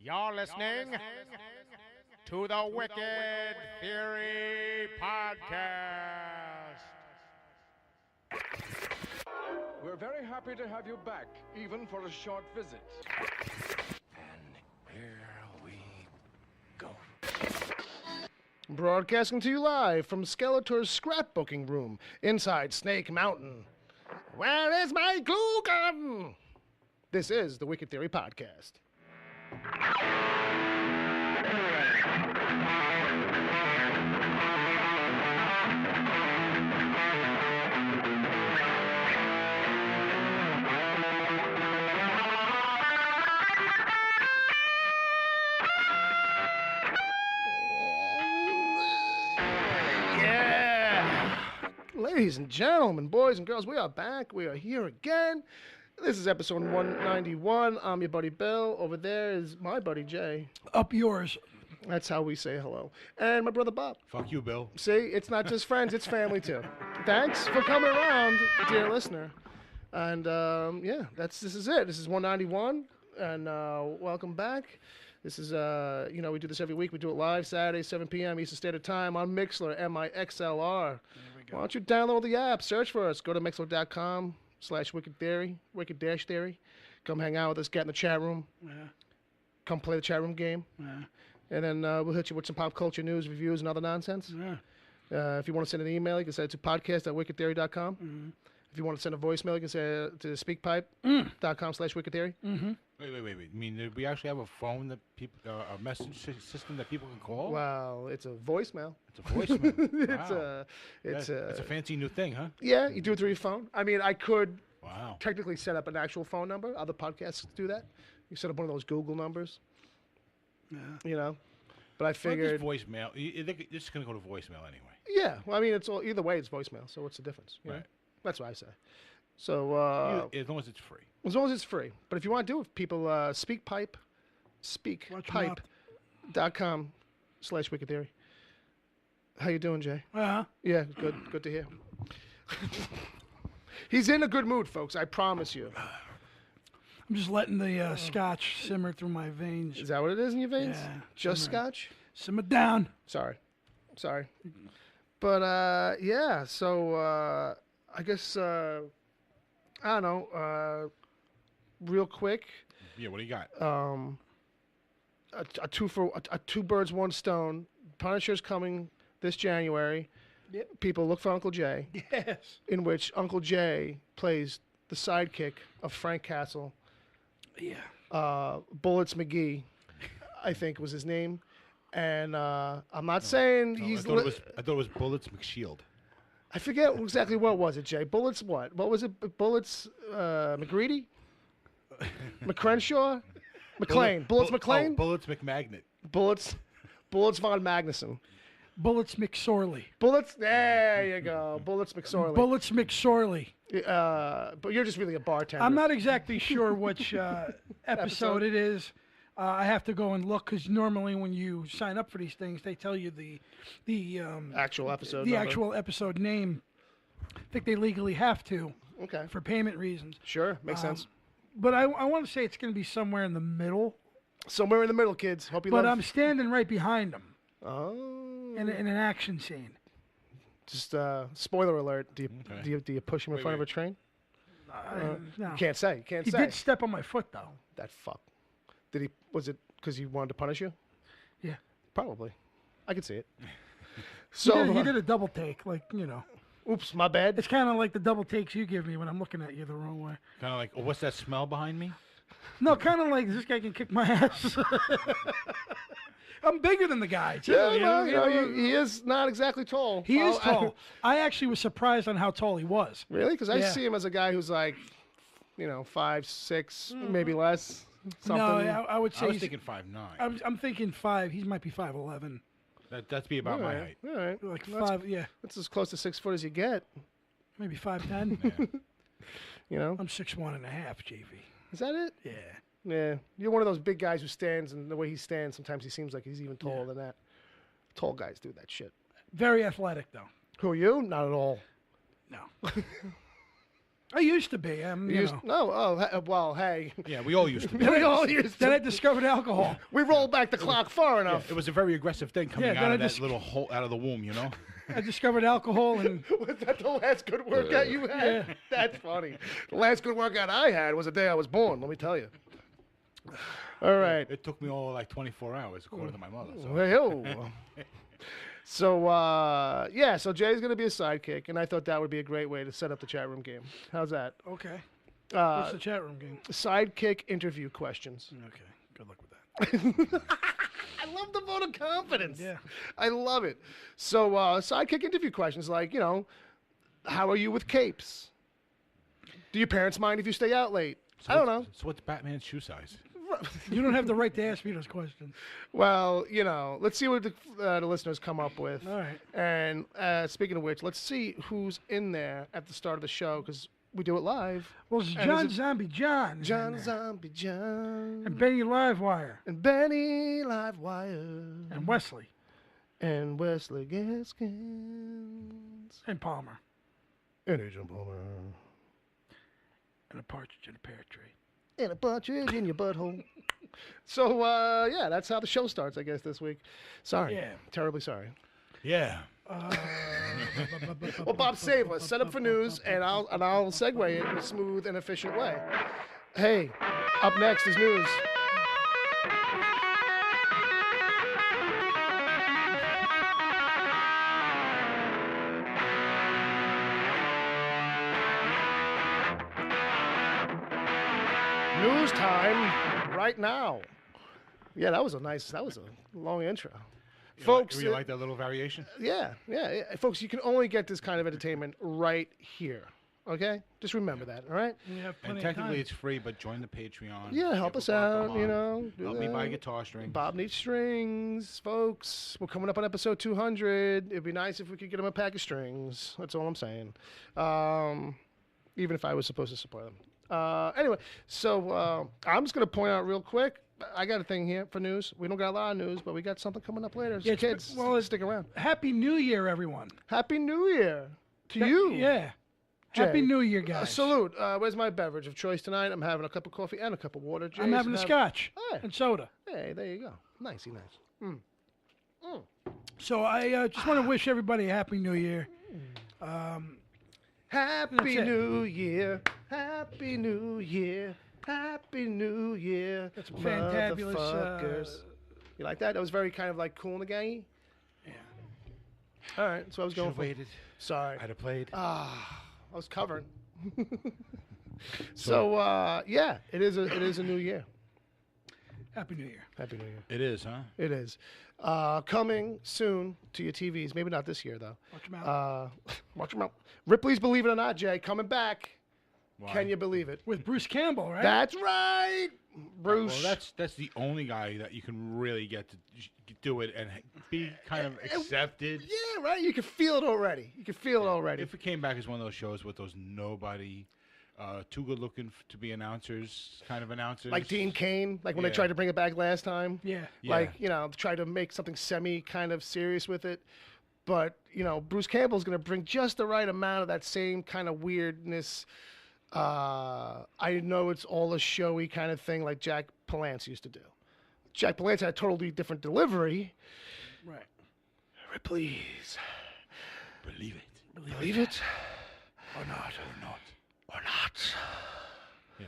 You're listening to the Wicked Theory Podcast. We're very happy to have you back, even for a short visit. And here we go. Broadcasting to you live from Skeletor's scrapbooking room inside Snake Mountain. Where is my glue gun? This is the Wicked Theory Podcast. Ladies and gentlemen, boys and girls, we are back. We are here again. This is episode 191. I'm your buddy Bill. Over there is my buddy Jay. Up yours. That's how we say hello. And my brother Bob. Fuck you, Bill. See, it's not just friends, it's family too. Thanks for coming around, dear listener. And yeah, this is it. This is 191, and welcome back. This is, we do this every week. We do it live Saturday, 7 p.m. Eastern Standard Time on Mixlr, MIXLR. Why don't you download the app? Search for us. Go to mixlr.com/Wicked Theory, Wicked-Theory. Come hang out with us. Get in the chat room. Yeah. Come play the chat room game. Yeah. And then we'll hit you with some pop culture news, reviews, and other nonsense. Yeah. If you want to send an email, you can send it to podcast@wickedtheory.com. Mm-hmm. If you want to send a voicemail, you can send it to speakpipe.com/wickedtheory. Mm-hmm. Wait. I mean, do we actually have a phone that people, a message system that people can call? Well, it's a voicemail. It's a voicemail. Wow. It's a fancy new thing, huh? Yeah, you do it through your phone. I mean, I could technically set up an actual phone number. Other podcasts do that. You set up one of those Google numbers. Yeah. You know, but I figured voicemail. They're just gonna go to voicemail anyway. Yeah, well, I mean, it's all either way. It's voicemail. So what's the difference? You know? That's what I say. So as long as it's free. As long as it's free. But if you want to do it, people speakpipe.com/Wicked Theory. How you doing, Jay? Uh-huh. Yeah, good to hear. He's in a good mood, folks. I promise you. I'm just letting the scotch simmer through my veins. Is that what it is in your veins? Yeah. Just scotch? Simmer down. Sorry. But, yeah, so, I guess, I don't know, real quick. Yeah, what do you got? A two birds, one stone. Punisher's coming this January. Yep. People look for Uncle Jay. Yes. In which Uncle Jay plays the sidekick of Frank Castle. Yeah. Bullets McGee, I think was his name. And I'm not saying he's... I thought it was Bullets McShield. I forget exactly what was it, Jay. Bullets what? What was it? Bullets McGreedy? McCrenshaw? McLean. Bullets McLean? Bullets McMagnet. Bullets von Magnuson. Bullets McSorley. Bullets, there you go. Bullets McSorley. Bullets McSorley. But you're just really a bartender. I'm not exactly sure which episode it is. I have to go and look because normally when you sign up for these things, they tell you the actual episode. The actual episode name. I think they legally have to. Okay. For payment reasons. Sure, makes sense. But I want to say it's going to be somewhere in the middle. Somewhere in the middle, kids. Hope you. But I'm standing right behind them. Oh. In an action scene. Just spoiler alert. Do you push him in front of a train? No. You can't say. He did step on my foot though. That fuck. Did he? Was it because he wanted to punish you? Yeah. Probably. I could see it. So he did a double take, like, you know. Oops, my bad. It's kind of like the double takes you give me when I'm looking at you the wrong way. Kind of like, what's that smell behind me? No, kind of like this guy can kick my ass. I'm bigger than the guy, too. Yeah, he is not exactly tall. He is tall. I actually was surprised on how tall he was. Really? Because I see him as a guy who's like, 5'6", maybe less. Something. No, I would say I was thinking 5'9". I'm thinking 5. He might be 5'11". That'd be about my height. All right. Like 5, yeah. That's as close to 6 foot as you get. Maybe 5'10". Yeah. I'm 6'1.5", JV. Is that it? Yeah. Yeah. You're one of those big guys who stands, and the way he stands, sometimes he seems like he's even taller than that. Tall guys do that shit. Very athletic, though. Who are you? Not at all. No. I used to be. You know. No, well, hey. Yeah, we all used to be. We all used Then I to. discovered alcohol. We rolled back the clock far Yeah, enough. it was a very aggressive thing coming then out I of that just- little hole out of the womb, you know. I discovered alcohol and Was that the last good workout you had? Yeah. That's funny. The last good workout I had was the day I was born, let me tell you. All right. It took me all like 24 hours, according to my mother. So. Well, so Jay's going to be a sidekick, and I thought that would be a great way to set up the chat room game. How's that? okay. What's Uh, the chat room game? sidekick interview questions. Okay. Good luck with that. I love the vote of confidence. Yeah. I love it. So, sidekick interview questions like, how are you with capes? Do your parents mind if you stay out late? I don't know. So what's Batman's shoe size? You don't have the right to ask me those questions. Well, let's see what the listeners come up with. All right. And speaking of which, let's see who's in there at the start of the show because we do it live. Well, it's And John is it- Zombie John. is in John there. Zombie John. And Benny Livewire. And Benny Livewire. And Wesley. And Wesley Gaskins. And Palmer. And Agent Palmer. And a partridge in a pear tree. And a partridge in your butthole. So, that's how the show starts, I guess, this week. Sorry. Yeah. Terribly sorry. Yeah. Well, Bob, save us. Set up for news, and I'll segue it in a smooth and efficient way. Hey, up next is news. News time right now. Yeah, that was a long intro. Folks, you like that little variation? yeah. Folks, you can only get this kind of entertainment right here. Okay? Just remember that, all right? We have And plenty of technically time. it's free, but join the Patreon. Yeah, help us out, do Help me buy that. guitar strings. Bob needs strings, folks. We're coming up on episode 200. It'd be nice if we could get him a pack of strings. That's all I'm saying. Even if I was supposed to support them. Anyway, so I'm just going to point out real quick. I got a thing here for news. We don't got a lot of news, but we got something coming up later. So Yeah, it's- kids, well, stick around. Happy New Year, everyone. Happy New Year to you. Yeah. Jay. Happy New Year, guys. Salute. Where's my beverage of choice tonight? I'm having a cup of coffee and a cup of water. I'm Jay's having a scotch Oh, yeah. and soda. Hey, there you go. Nicey nice. So I just want to wish everybody a Happy New Year. Happy That's it. New Year. Happy New Year. Happy New Year. That's a fantabulous, motherfuckers. You like that? That was very kind of like Cool and the Gang. Yeah. All right, so I was Should going have for. waited. Sorry. I'd have played. I was covering. So it is a new year. Happy New Year. Happy New Year. It is, huh? It is. Coming soon to your TVs. Maybe not this year though. Watch them out. Watch them out. Ripley's Believe It or Not, Jay, coming back. Why? Can you believe it? With Bruce Campbell, right? That's right, Bruce. Well, that's the only guy that you can really get to do it and be kind of accepted. Yeah, right. You can feel it already. You can feel it already. If it came back as one of those shows with those nobody, too good looking to be announcers, kind of announcers. Like Dean Cain, like when they Yeah. tried to bring it back last time. Yeah. Yeah. Like, try to make something semi kind of serious with it. But, Bruce Campbell's going to bring just the right amount of that same kind of weirdness. I know it's all a showy kind of thing like Jack Palance used to do. Jack Palance had a totally different delivery. Right. Ripley's. Believe it. Believe it Or not. Or not. or not. Yeah.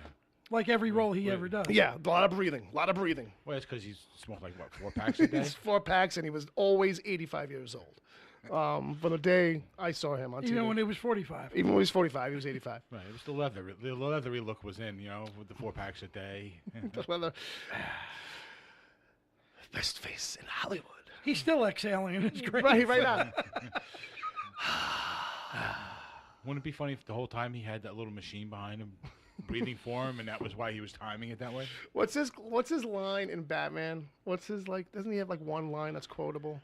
Like every role he ever does. Yeah, a lot of breathing. Well, it's because he smoked like, what, 4 packs a day? He's 4 packs, and he was always 85 years old. From the day I saw him on TV. Even when he was 45. Even when he was 45, he was 85. Right. It was the leathery look was in, with the 4 packs a day. The leather. Best face in Hollywood. He's still exhaling, and it's great. Right now. Wouldn't it be funny if the whole time he had that little machine behind him breathing for him, and that was why he was timing it that way? What's his line in Batman? What's his doesn't he have like one line that's quotable?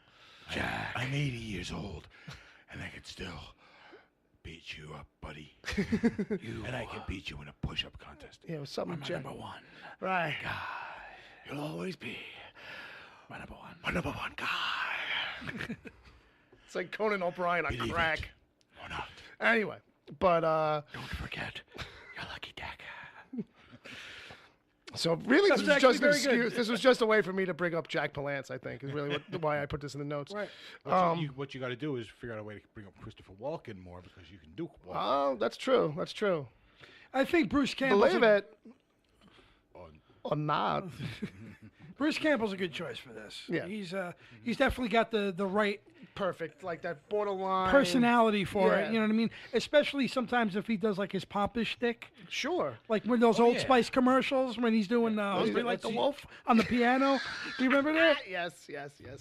Jack, I'm 80 years old, and I can still beat you up, buddy. And I can beat you in a push-up contest. Yeah, it was something My Jack. number one. Right. You'll always be My number one. my number one guy. It's like Conan O'Brien on Believe crack. it or not. Anyway, But Don't forget your lucky dagger. so really, this That was was actually just an very good. excuse. This was just a way for me to bring up Jack Palance. I think is really why I put this in the notes. Right. What you got to do is figure out a way to bring up Christopher Walken more because you can do Walken. Oh, that's true. That's true. I think Bruce Campbell's Believe it or not. Bruce Campbell's a good choice for this. Yeah. He's definitely got the right Perfect, like that borderline personality for it. Yeah. You know what I mean? Especially sometimes if he does like his pompous shtick, Sure. like when those Old yeah. Spice commercials when he's doing Hungry Like the Wolf on the piano. Do you remember that? Yes.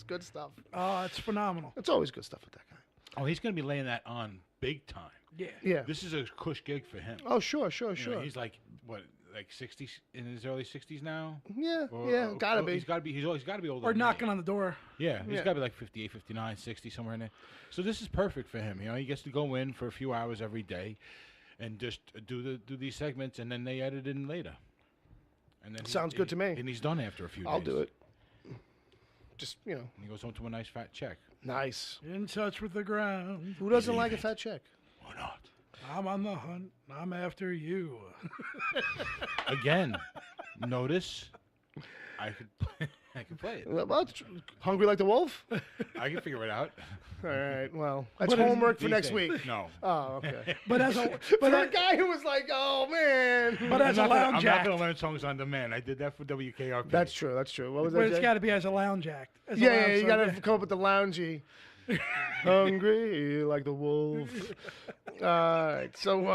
Good stuff. Oh, it's phenomenal. It's always good stuff with that guy. Oh, he's going to be laying that on big time. Yeah. Yeah. This is a cush gig for him. Oh, sure. You know, he's like what, like 60s in his early 60s now. Yeah. Or- Gotta or be. He's got to be. He's got to be older. Or than knocking me. on the door. Yeah, he's Yeah. got to be like 58, 59, 60, somewhere in there. So this is perfect for him. You know, he gets to go in for a few hours every day, and just do these segments, and then they edit in later. And then Sounds good to me. And he's done after a few days. I'll do it. Just And he goes home to a nice fat check. nice. In touch with the ground. Who doesn't like a fat check? Or not. I'm on the hunt. I'm after you. Again, notice I could play it. Well, hungry like the wolf. I can figure it out. All right. Well, that's What is homework for These next days. week. No. Oh, okay. But as a For a guy who was like, "Oh man," but as a lounge I'm not act. going to learn songs on demand. I did that for WKRP. That's true. That's true. What was But that? it's Jay? got to be as a lounge act. As a Yeah, lounge you song. got to come up with the loungy. Hungry like the wolf. All right. So,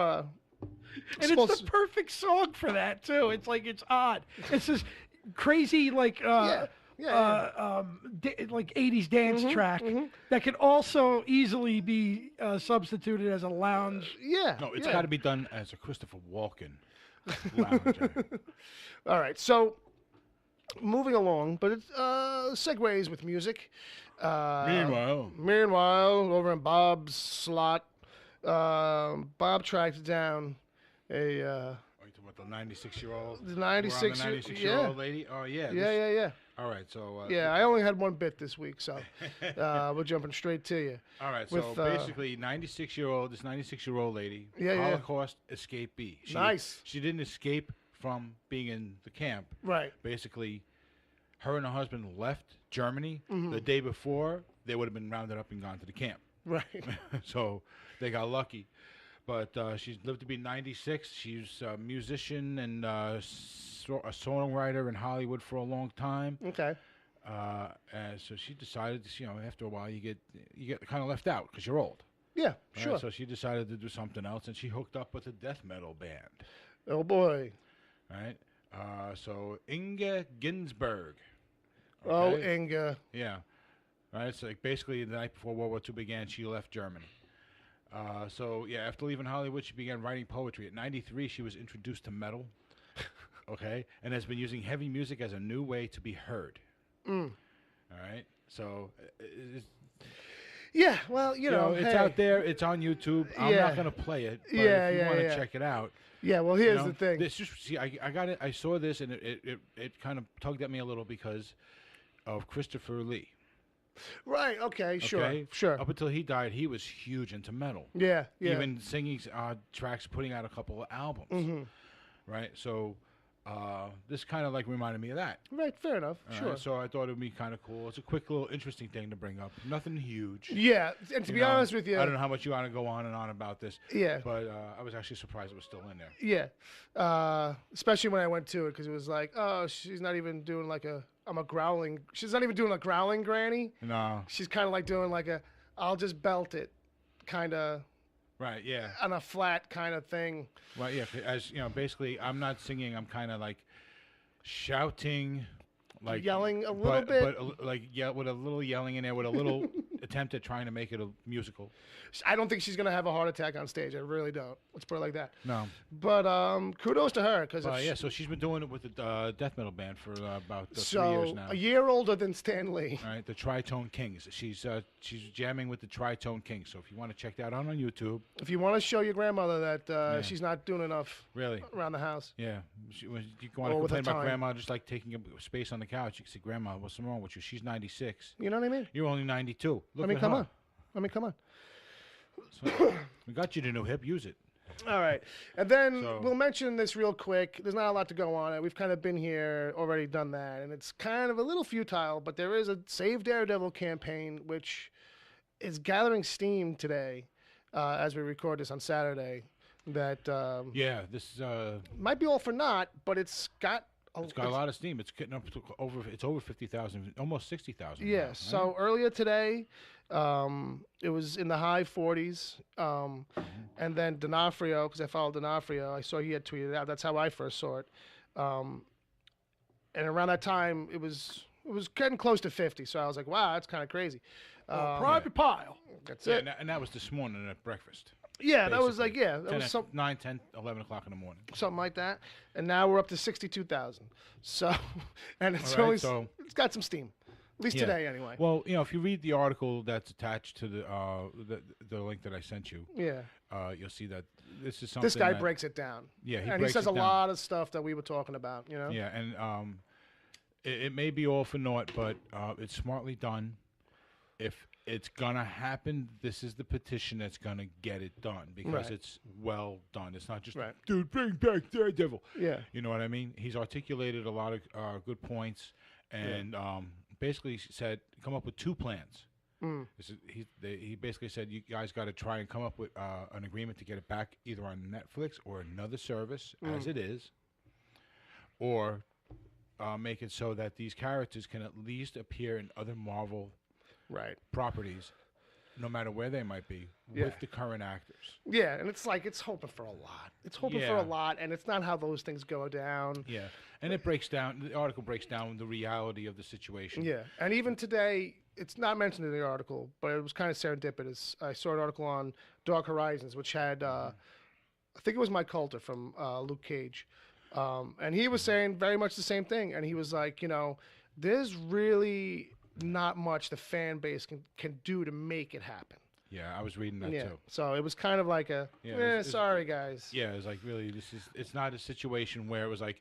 And it's the perfect song for that too. It's like it's odd. It's this crazy like yeah. like 80s dance track that could also easily be substituted as a lounge. Yeah. No, it's yeah. got to be done as a Christopher Walken lounge act. All right. So, moving along, but it's segues with music. Meanwhile, over in Bob's slot, Bob tracked down a Oh, you talking about the 96-year-old? the 96 the 96-year-old lady? Oh, yeah. yeah. All right, so... Yeah, I only had one bit this week, so we're jumping straight to you. All right, with, so basically, this 96-year-old lady, Yeah. Holocaust escapee. Nice. She didn't escape from being in the camp. Right. Basically, her and her husband left Germany. Mm-hmm. The day before, they would have been rounded up and gone to the camp. Right. So they got lucky. But she's lived to be 96. She's a musician and a songwriter in Hollywood for a long time. Okay. And so she decided, after a while you get kind of left out because you're old. Yeah, Right? sure. So she decided to do something else, and she hooked up with a death metal band. Oh, boy. Right? So Inga Ginsburg. Oh, okay? Inga. Yeah. Right? So basically the night before World War II began, she left Germany. After leaving Hollywood, she began writing poetry. At 93, she was introduced to metal, okay, and has been using heavy music as a new way to be heard. All right, so Yeah, well, you know, it's hey. out there. It's on YouTube. I'm Yeah. not going to play it, but Yeah, if you yeah, want to yeah. check it out, Yeah, well, here's you know, the thing. This just see, I got it. I saw this, and it kind of tugged at me a little because of Christopher Lee. Right, okay, sure, Okay? sure. Up until he died, he was huge into metal. Yeah, yeah. Even singing tracks, putting out a couple of albums. Mm-hmm. Right? So this kind of like reminded me of that. Right, fair enough, All sure. right? So I thought it would be kind of cool. It's a quick little interesting thing to bring up. Nothing huge. Yeah, and to You be know, honest with you, I don't know how much you want to go on and on about this. Yeah. But I was actually surprised it was still in there. yeah, especially when I went to it, because it was like, oh, she's not even doing like she's not even doing a growling granny. No. She's kind of like doing like I'll just belt it kind of Right, yeah. on a flat kind of thing. Well, yeah, as you know, basically I'm not singing, I'm kind of like shouting, like Yelling a little bit. but with a little yelling in there, with a little attempt at trying to make it a musical. I don't think she's going to have a heart attack on stage. I really don't. Let's put it like that. No. But kudos to her, because Yeah, so she's been doing it with the death metal band for about 3 so years now. a year older than Stan Lee. All right, the Tritone Kings. She's jamming with the Tritone Kings. So if you want to check that out on YouTube, If you want to show your grandmother that she's not doing enough really, around the house. yeah. When you want to Or with her complain about time. grandma just like taking up space on the couch, you can say, "Grandma, what's wrong with you? She's 96. You know what I mean? You're only 92. Look I mean, at come her." on. I mean, come on. So, we got you the new hip. Use it. All right. And then So- we'll mention this real quick. There's not a lot to go on it. We've kind of been here, already done that. And it's kind of a little futile, but there is a Save Daredevil campaign, which is gathering steam today as we record this on Saturday. That Yeah, this is might be all for naught, but it's got a lot of steam. It's getting up to over 50,000, almost 60,000. Yeah. now, right? So earlier today, it was in the high 40s, and then D'Onofrio, because I followed D'Onofrio, I saw he had tweeted it out. That's how I first saw it, and around that time, it was getting close to 50. So I was like, wow, that's kind of crazy. Private pile. That's Yeah, it. and that was this morning at breakfast. Yeah, that was like basically. that was 9, 10, 11 o'clock in the morning. something like that. And now we're up to 62,000. So, and it's All right, always so- it's got some steam, at least Yeah. today anyway. Well, if you read the article that's attached to the link that I sent you, Yeah. you'll see that this is something. This guy that- breaks it down. Yeah, he and he breaks says it a down. lot of stuff that we were talking about, you know? Yeah, and it may be all for naught, but it's smartly done. If it's gonna happen, this is the petition that's gonna get it done because Right. it's well done. It's not just Right. dude, bring back Daredevil. Yeah. You know what I mean? He's articulated a lot of good points, and basically said come up with 2 plans. He basically said you guys got to try and come up with an agreement to get it back either on Netflix or another service as it is, or make it so that these characters can at least appear in other Marvel Right. properties, no matter where they might be, Yeah. with the current actors. Yeah, and it's like it's hoping for a lot. It's hoping for Yeah. a lot, and it's not how those things go down. Yeah, and it breaks down. The article breaks down the reality of the situation. Yeah, and even today, it's not mentioned in the article, but it was kind of serendipitous. I saw an article on Dark Horizons, which had, I think it was Mike Coulter from Luke Cage, and he was saying very much the same thing. And he was like, there's really not much the fan base can do to make it happen. Yeah, I was reading that Yeah, too. so it was kind of like it's- sorry guys. Yeah, it's like really, it's not a situation where it was like,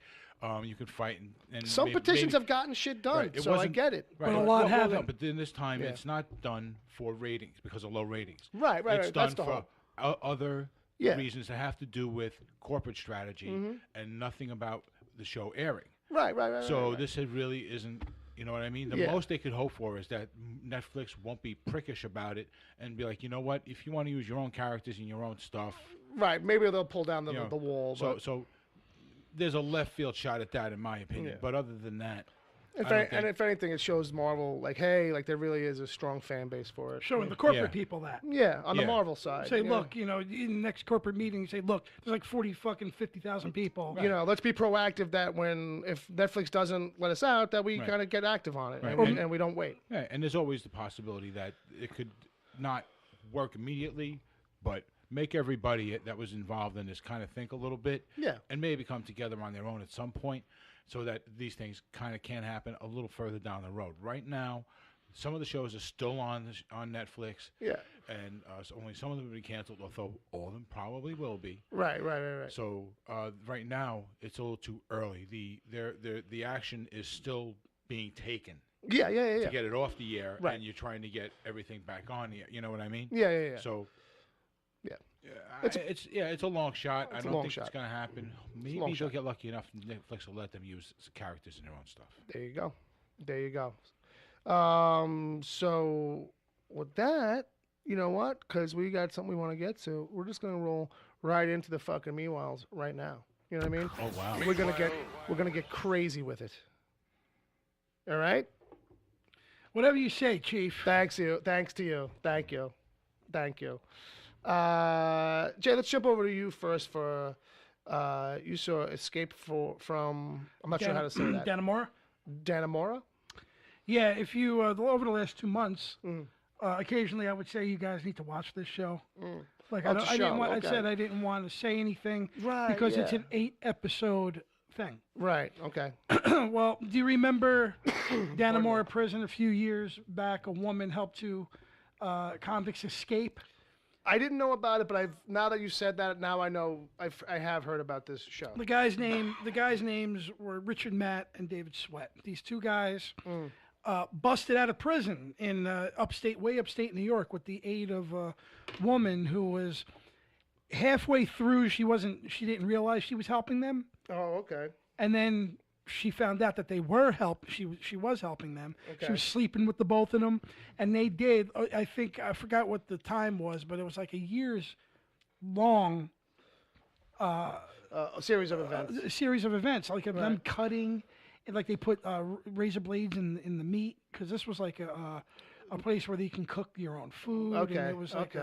you could fight and Some petitions maybe, have gotten shit done, Right, it so I wasn't- get it. right, But a lot no, haven't. but then this time Yeah. it's not done for ratings because of low ratings. Right, It's done that's the for whole. other Yeah. reasons that have to do with corporate strategy and nothing about the show airing. Right. So right. this really isn't. You know what I mean? The Yeah. most they could hope for is that Netflix won't be prickish about it and be like, you know what? If you want to use your own characters and your own stuff, Right, maybe they'll pull down the you know, wall. So, But so there's a left field shot at that, in my opinion. Yeah. But other than that, if I don't and think- if anything, it shows Marvel like, hey, like there really is a strong fan base for it. Showing the corporate Yeah. people that. Yeah, on the Yeah. Marvel side. Say, yeah. look, in the next corporate meeting, you say, look, there's like 50,000 people. Let's be proactive that if Netflix doesn't let us out, that we Right. kind of get active on it Right. and we don't wait. yeah, and there's always the possibility that it could not work immediately, but make everybody that was involved in this kind of think a little bit, Yeah. and maybe come together on their own at some point, so that these things kind of can happen a little further down the road. Right now, some of the shows are still on Netflix, Yeah. and so only some of them will be canceled, although all of them probably will be. Right. So right now, it's a little too early. The action is still being taken Yeah. to get it off the air, Right. and you're trying to get everything back on the air. You know what I mean? Yeah. So. Yeah. It's a long shot. I It's a don't long think shot. it's going to happen. Maybe long they'll shot. get lucky enough. Netflix will let them use characters in their own stuff. There you go. So with that, you know what? Because we got something we want to get to. We're just gonna roll right into the fucking meanwhiles right now. You know what I mean? Oh wow! We're gonna get crazy with it. All right. Whatever you say, Chief. Thanks to you. Thank you. Jay, let's jump over to you first for. You saw Escape from. I'm not sure how to say that. Dannemora? Dannemora. Yeah, if you, over the last 2 months, occasionally I would say you guys need to watch this show. Like, Oh, it's a I didn't show, want, okay. I said I didn't want to say anything Right, because it's yeah. an 8-episode thing. Right. Okay. Well, do you remember Dannemora prison a few years back? A woman helped two convicts escape. I didn't know about it, but now that you said that, now I know. I have heard about this show. The guys' names were Richard Matt and David Sweat. These two guys busted out of prison in way upstate New York with the aid of a woman who was halfway through, she didn't realize she was helping them, Oh, okay. and then she found out that they were she was helping them. Okay. She was sleeping with the both of them, and they did. I think I forgot what the time was, but it was like a year's long A series of events. a series of events, like of them cutting, and like they put razor blades in the meat, because this was like a place where you can cook your own food. Okay. And it was like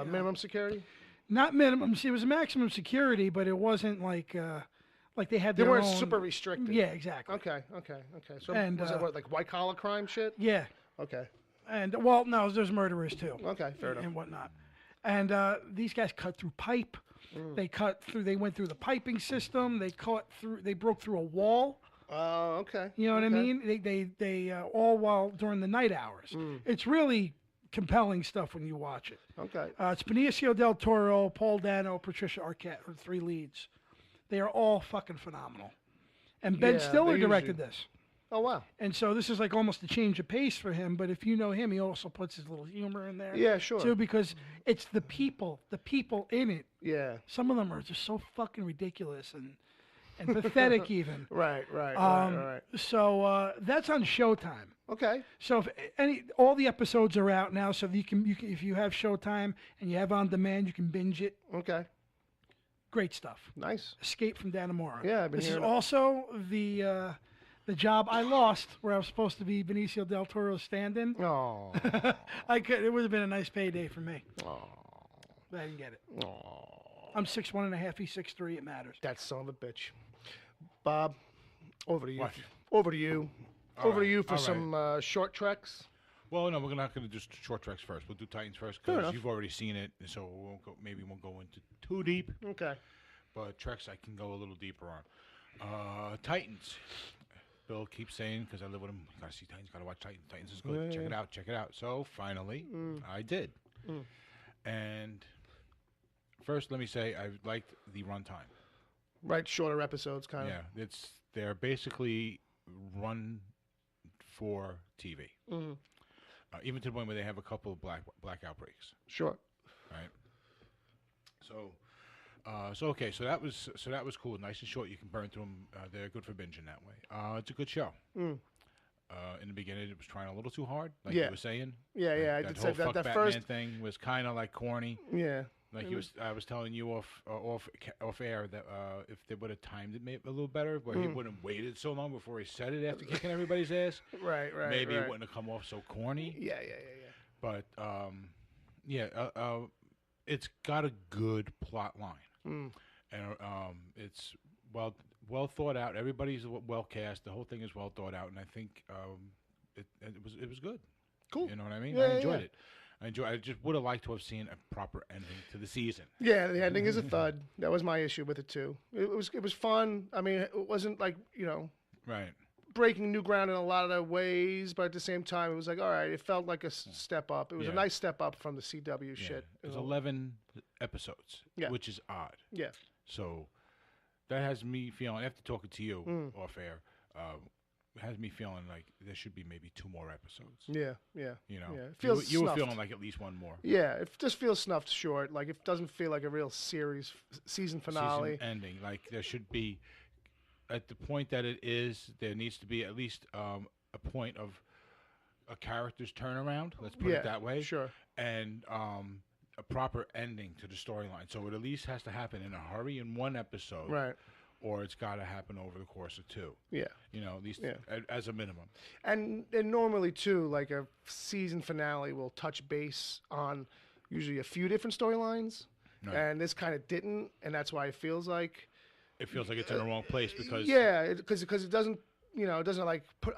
minimum security. not minimum. It was a maximum security, but it wasn't like they had They their weren't own. super restricted. Yeah, exactly. Okay. So And, was that what, like white collar crime shit? Yeah, Okay. and well, no, there's murderers too. Okay. Fair enough. And whatnot. And these guys cut through pipe. They cut through. They went through the piping system. They cut through. They broke through a wall. Oh, okay. You know what I Okay. mean? They all while during the night hours. It's really compelling stuff when you watch it. Okay. It's Benicio del Toro, Paul Dano, Patricia Arquette are the three leads. They are all fucking phenomenal. And Ben Yeah, Stiller they directed usually- this. Oh, wow. And so this is like almost a change of pace for him. But if you know him, he also puts his little humor in there. Yeah, sure. Too, because it's the people in it. Yeah. Some of them are just so fucking ridiculous and pathetic even. Right. So that's on Showtime. Okay. So if all the episodes are out now, so you can if you have Showtime and you have on demand, you can binge it. Okay. Great stuff. Nice. Escape from Dannemora. Yeah, I've been This is hearing it. also the job I lost, where I was supposed to be Benicio del Toro's stand-in. Oh. It would have been a nice payday for me, Oh. but I didn't get it. Oh. I'm 6'1.5", he's 6'3". It matters. That son of a bitch. Bob, over to you. What? Over to you. All Over to right, you for all some short treks. Well, no, we're not going to do short treks first. We'll do Titans first Fair because enough. you've already seen it, so we won't go, maybe we won't go into too deep. Okay. But treks I can go a little deeper on. Titans. Bill keeps saying, because I live with him, gotta see Titans, gotta watch Titans. Titans is good. Yeah, Check it out. So finally, I did. And first, let me say I liked the runtime. Right, shorter episodes, kind of. Yeah, they're basically run for TV. Even to the point where they have a couple of black outbreaks. Sure. Right. So okay, so that was cool, nice and short. You can burn through them. They're good for binging that way. It's a good show. In the beginning, it was trying a little too hard, like you were saying. Yeah, Like, I that did whole say fuck that Batman first. thing was kind of like corny. Yeah. Like I was telling you off air that if they would have timed it maybe a little better, where he wouldn't have waited so long before he said it after kicking everybody's ass, Right. maybe right. it wouldn't have come off so corny. Yeah. But it's got a good plot line, and it's well thought out. Everybody's well cast. The whole thing is well thought out, and I think it was good. Cool. You know what I mean? Yeah, I enjoyed yeah. it. I just would have liked to have seen a proper ending to the season. Yeah, the ending is a thud. That was my issue with it too. It was fun. I mean, it wasn't like Right. breaking new ground in a lot of the ways, but at the same time, it was like, all right, it felt like a step up. It was a Yeah. nice step up from the CW shit. There's 11 episodes, Yeah. which is odd. Yeah. So that has me feeling, after talking to you off air, it has me feeling like there should be maybe 2 more episodes. Yeah. You know, Yeah. It feels you were snuffed. feeling like at least one more. Yeah, it just feels snuffed short. Like it doesn't feel like a real season finale. Season ending. Like there should be, at the point that it is, there needs to be at least a point of a character's turnaround. Let's put it that way. Sure. And a proper ending to the storyline. So it at least has to happen in a hurry in one episode. Right. Or it's got to happen over the course of 2. Yeah. You know, at least Yeah. as a minimum. And normally too, like a season finale will touch base on usually a few different storylines, Right. and this kind of didn't, and that's why it feels like It feels like it's in the wrong place because because it doesn't it doesn't like put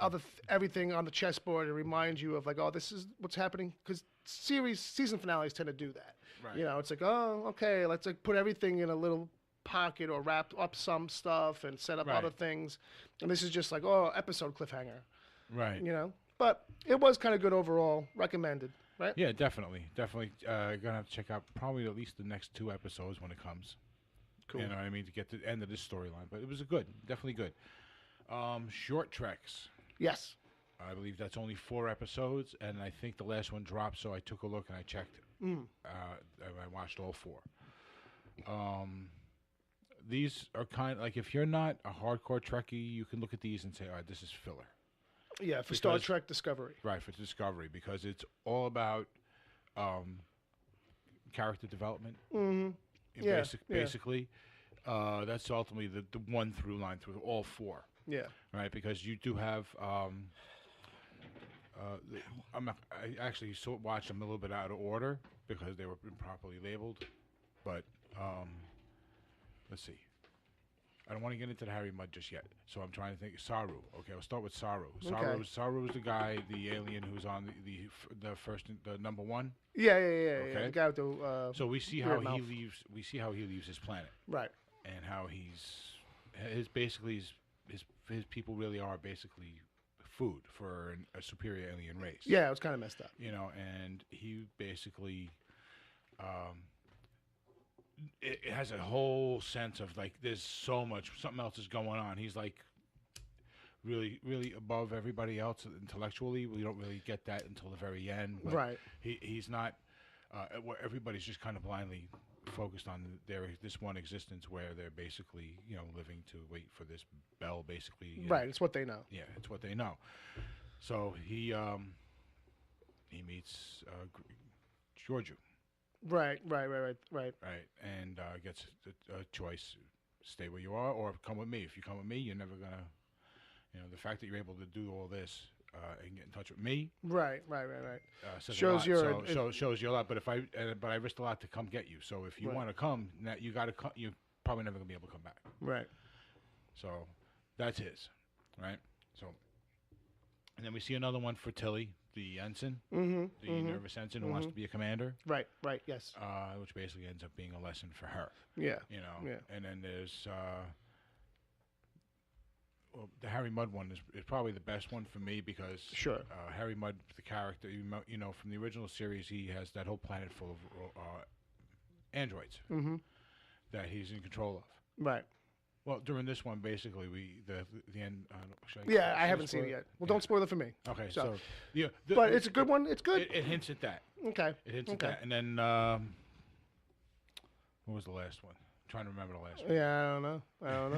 everything on the chessboard and remind you of like, oh, this is what's happening, because season finales tend to do that. Right. You know, it's like, oh, okay, let's like put everything in a little pocket or wrap up some stuff and set up Right. other things, and this is just like, oh, episode cliffhanger. right. You know, but it was kind of good overall. Recommended, right? Yeah, definitely. Gonna have to check out probably at least the next 2 episodes when it comes. Cool. You know what I mean, to get to the end of this storyline. But it was definitely good. Short treks. Yes. I believe that's only 4 episodes, and I think the last one dropped, so I took a look and I checked. I watched all 4. These are kind of like, if you're not a hardcore Trekkie, you can look at these and say, all right, this is filler. Yeah, for Star Trek Discovery. Right, for Discovery, because it's all about character development. Mm-hmm. Yeah, Basically, that's ultimately the one through line through all four. Yeah. Right, because you do have. I actually watched them a little bit out of order because they were improperly labeled, but let's see. I don't want to get into the Harry Mudd just yet, so I'm trying to think. Saru. Okay, I'll start with Saru. Saru is the guy, the alien who's on the number one. Yeah. Okay. The guy with the. So we see how he leaves. We see how he leaves his planet. Right. And how his people really are basically food for a superior alien race. Yeah, it was kind of messed up. You know, and he basically. It has a whole sense of like there's something else is going on. He's like really, really above everybody else intellectually. We don't really get that until the very end. But right. He's not. Where everybody's just kind of blindly focused on this one existence where they're basically living to wait for this bell. Basically. Right. It's what they know. Yeah, it's what they know. So he meets Giorgio. Right. And gets a choice: stay where you are, or come with me. If you come with me, you're never gonna, the fact that you're able to do all this and get in touch with me. Right. Shows you a lot. But I risked a lot to come get you. So if you want to come, you got to come. You're probably never gonna be able to come back. Right. So that's his, right? So, and then we see another one for Tilly. The ensign, nervous ensign who wants to be a commander. Right, yes. Which basically ends up being a lesson for her. Yeah. Yeah. And then there's the Harry Mudd one is probably the best one for me because Harry Mudd, the character, from the original series, he has that whole planet full of androids that he's in control of. Right. Well, during this one, basically, the end. I haven't seen it yet. Well, don't spoil it for me. Okay, so but it's a good one. It's good. It hints at that. Okay. It hints at that, and then what was the last one? I'm trying to remember the last one. Yeah, I don't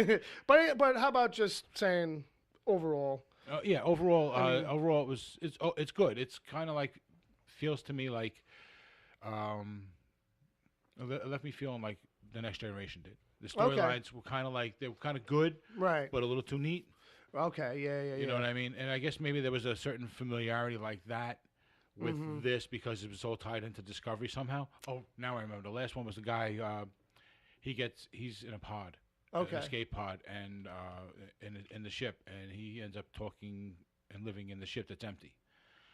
know. but how about just saying overall? Overall, it's good. It's kind of like feels to me like it left me feeling like the Next Generation did. The storylines were kind of like, they were kind of good, right? But a little too neat. Okay, yeah. You know what I mean? And I guess maybe there was a certain familiarity like that with this because it was all tied into Discovery somehow. Oh, now I remember. The last one was the guy, he's in a pod, an escape pod, and in the ship, and he ends up talking and living in the ship that's empty.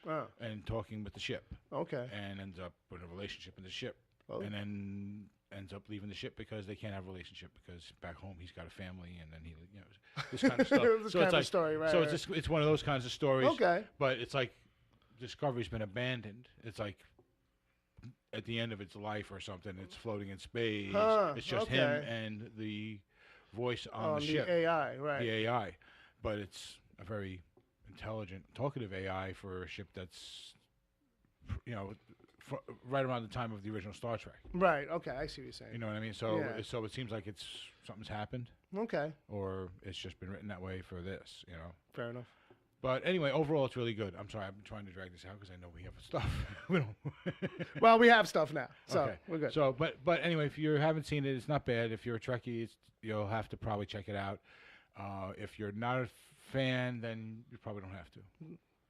Oh. And talking with the ship. Okay. And ends up with a relationship in the ship. Oh. And then ends up leaving the ship because they can't have a relationship because back home he's got a family, and then this kind of stuff. So it's like story, right? So it's one of those kinds of stories. Okay. But it's like Discovery's been abandoned. It's like at the end of its life or something. It's floating in space. It's just him and the voice on the ship. The AI, right? The AI, but it's a very intelligent, talkative AI for a ship that's right around the time of the original Star Trek. Right. Okay. I see what you're saying. You know what I mean? So so it seems like something's happened. Okay. Or it's just been written that way for this. Fair enough. But anyway, overall, it's really good. I'm sorry, I've been trying to drag this out because I know we have stuff. We don't. Well, we have stuff now, so we're good. So, but anyway, if you haven't seen it, it's not bad. If you're a Trekkie, you'll have to probably check it out. If you're not a fan, then you probably don't have to.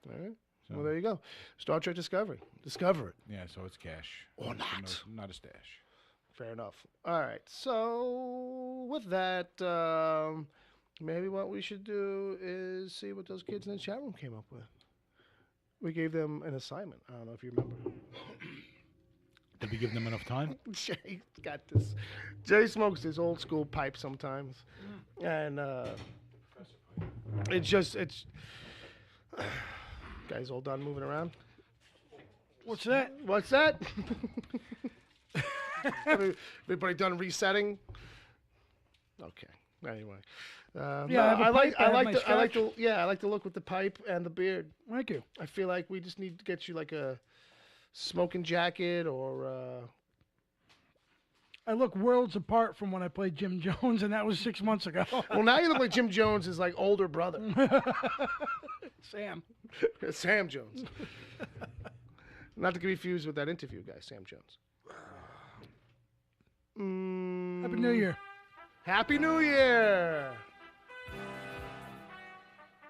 All right. So, well, there you go. Star Trek Discovery. Discover it. Yeah, so it's cash. Or not. Not a stash. Fair enough. All right. So with that, maybe what we should do is see what those kids in the chat room came up with. We gave them an assignment. I don't know if you remember. Did we give them enough time? Jay's got this. Jay smokes this old school pipe sometimes. And it's guys all done moving around? What's that? What's that? Everybody done resetting? Okay. Anyway. I like the look with the pipe and the beard. Thank you. I feel like we just need to get you like a smoking jacket or I look worlds apart from when I played Jim Jones, and that was 6 months ago. Well, now you look like Jim Jones' like older brother, Sam. Sam Jones. Not to be confused with that interview guy, Sam Jones. Happy New Year. Happy New Year!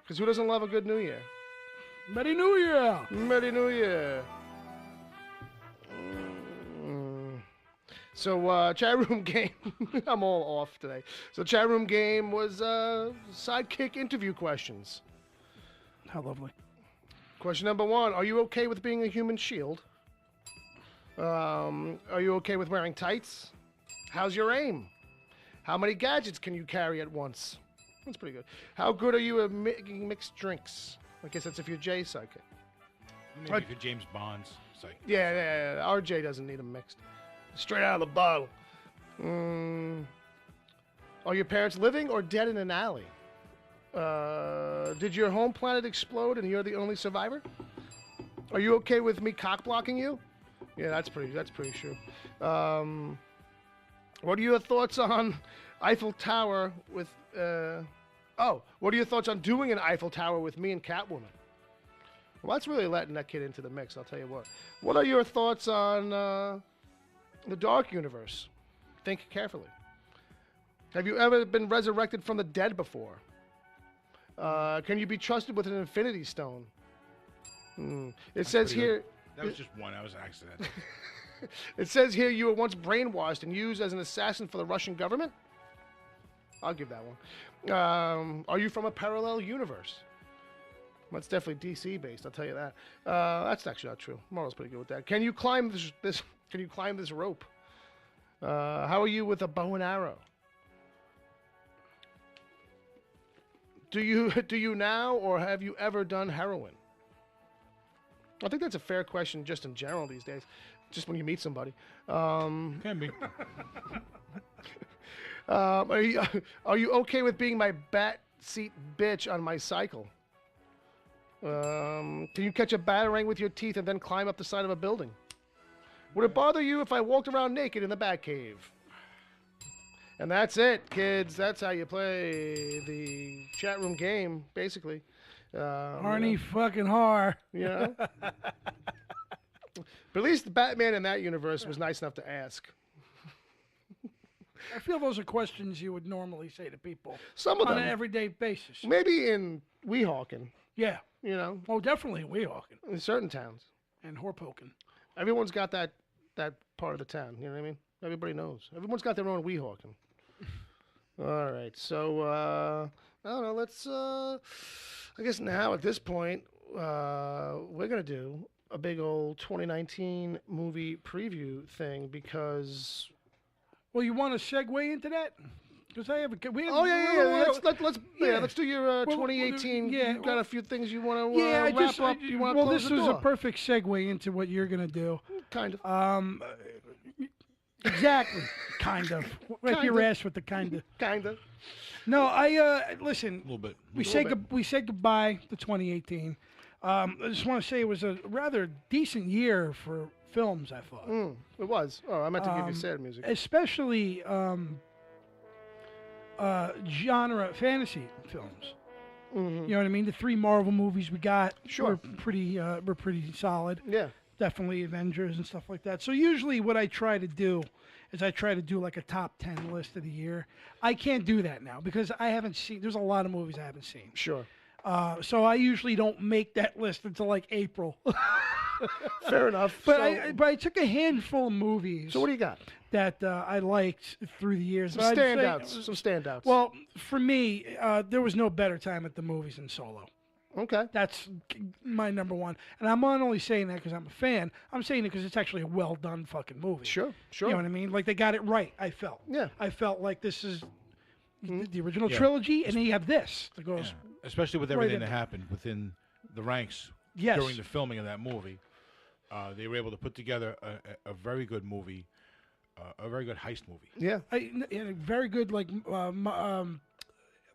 Because who doesn't love a good New Year? Merry New Year. Merry New Year. So, chat room game. I'm all off today. So, chat room game was Sidekick interview questions. How lovely. Question number 1. Are you okay with being a human shield? Are you okay with wearing tights? How's your aim? How many gadgets can you carry at once? That's pretty good. How good are you at making mixed drinks? I guess that's if you're Jay Sidekick. Maybe if you're James Bond's Sidekick. Yeah. RJ doesn't need them mixed. Straight out of the bottle. Are your parents living or dead in an alley? Did your home planet explode and you're the only survivor? Are you okay with me cock blocking you? Yeah, that's pretty true. What are your thoughts on Eiffel Tower with what are your thoughts on doing an Eiffel Tower with me and Catwoman? Well, that's really letting that kid into the mix, I'll tell you what. What are your thoughts on the Dark Universe? Think carefully. Have you ever been resurrected from the dead before? Can you be trusted with an Infinity Stone? It says here... That was just one. That was an accident. It says here you were once brainwashed and used as an assassin for the Russian government? I'll give that one. Are you from a parallel universe? That's definitely DC based, I'll tell you that. That's actually not true. Moral's pretty good with that. Can you climb this can you climb this rope? How are you with a bow and arrow? Do you now or have you ever done heroin? I think that's a fair question just in general these days. Just when you meet somebody. Can be. Are you okay with being my bat seat bitch on my cycle? Can you catch a batarang with your teeth and then climb up the side of a building? Would it bother you if I walked around naked in the Batcave? And that's it, kids. That's how you play the chat room game, basically. Arnie fucking har. You know? But at least the Batman in that universe was nice enough to ask. I feel those are questions you would normally say to people. Some of them. On an everyday basis. Maybe in Weehawken. Yeah. You know? Oh, definitely in Weehawken. In certain towns. And Horpoken. Everyone's got that part of the town. You know what I mean? Everybody knows. Everyone's got their own Weehawken. All right. So, I don't know. Let's, I guess now at this point, we're going to do a big old 2019 movie preview thing because... Well, you want to segue into that? Because I have a... Let's do your 2018. You've got a few things you want to wrap up. You want to close the door. This was a perfect segue into what you're going to do. Kind of. Exactly. Kind of. Wipe your ass with the kind of. Kind of. No, listen. A little bit. We say goodbye to 2018. I just want to say it was a rather decent year for films, I thought. It was. Oh, I meant to give you sad music. Especially genre fantasy films. Mm-hmm. You know what I mean? The 3 Marvel movies we got Sure. were pretty solid. Yeah. Definitely Avengers and stuff like that. So usually what I try to do is I try to do like a top 10 list of the year. I can't do that now because I haven't seen, there's a lot of movies I haven't seen. Sure. So I usually don't make that list until like April. Fair enough. But I took a handful of movies. So what do you got? That I liked through the years. Some standouts. Well, for me, there was no better time at the movies than Solo. Okay. That's my number one. And I'm not only saying that because I'm a fan. I'm saying it because it's actually a well-done fucking movie. Sure. You know what I mean? Like, they got it right, I felt. Yeah. I felt like this is the original trilogy, and then you have this that goes... Especially with everything that happened within the ranks during the filming of that movie. They were able to put together a very good movie, a very good heist movie. Yeah. And a very good, like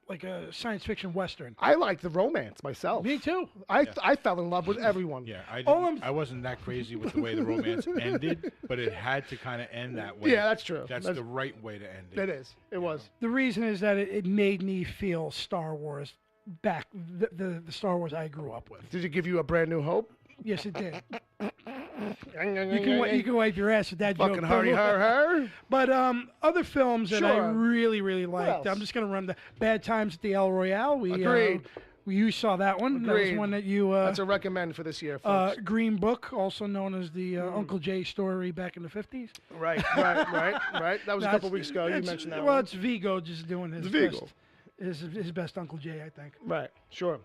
like a science fiction western. I like the romance myself. Me too. I fell in love with everyone. Yeah, All I'm- I wasn't that crazy with the way the romance ended, but it had to kind of end that way. Yeah, that's true. That's the right way to end it. It is. It was. The reason is that it made me feel Star Wars back, the Star Wars I grew up with. Did it give you a brand new hope? Yes, it did. You can wipe your ass with that joke. Fucking hurry, her. But other films that I Sure. really, really liked. else? I'm just going to run the Bad Times at the El Royale. Agreed. You saw that one. That Agreed. was one that you... That's a recommend for this year, folks. Green Book, also known as the Uncle Jay story back in the 50s. Right. That was a couple weeks ago. You mentioned that Well, one. it's Vigo just doing his Vigo. best, his best Uncle Jay, I think. Right. Sure.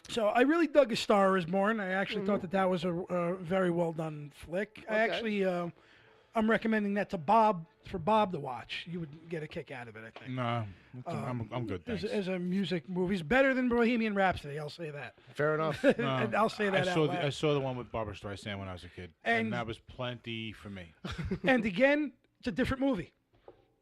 So I really dug A Star Is Born. I actually thought that was a very well done flick. I actually, I'm recommending that to Bob, for Bob to watch. You would get a kick out of it, I think. No, I'm good, thanks. As a music movie, it's better than Bohemian Rhapsody. I'll say that. Fair enough. And I'll say that out loud. I saw the one with Barbara Streisand when I was a kid, and that was plenty for me. And again, it's a different movie.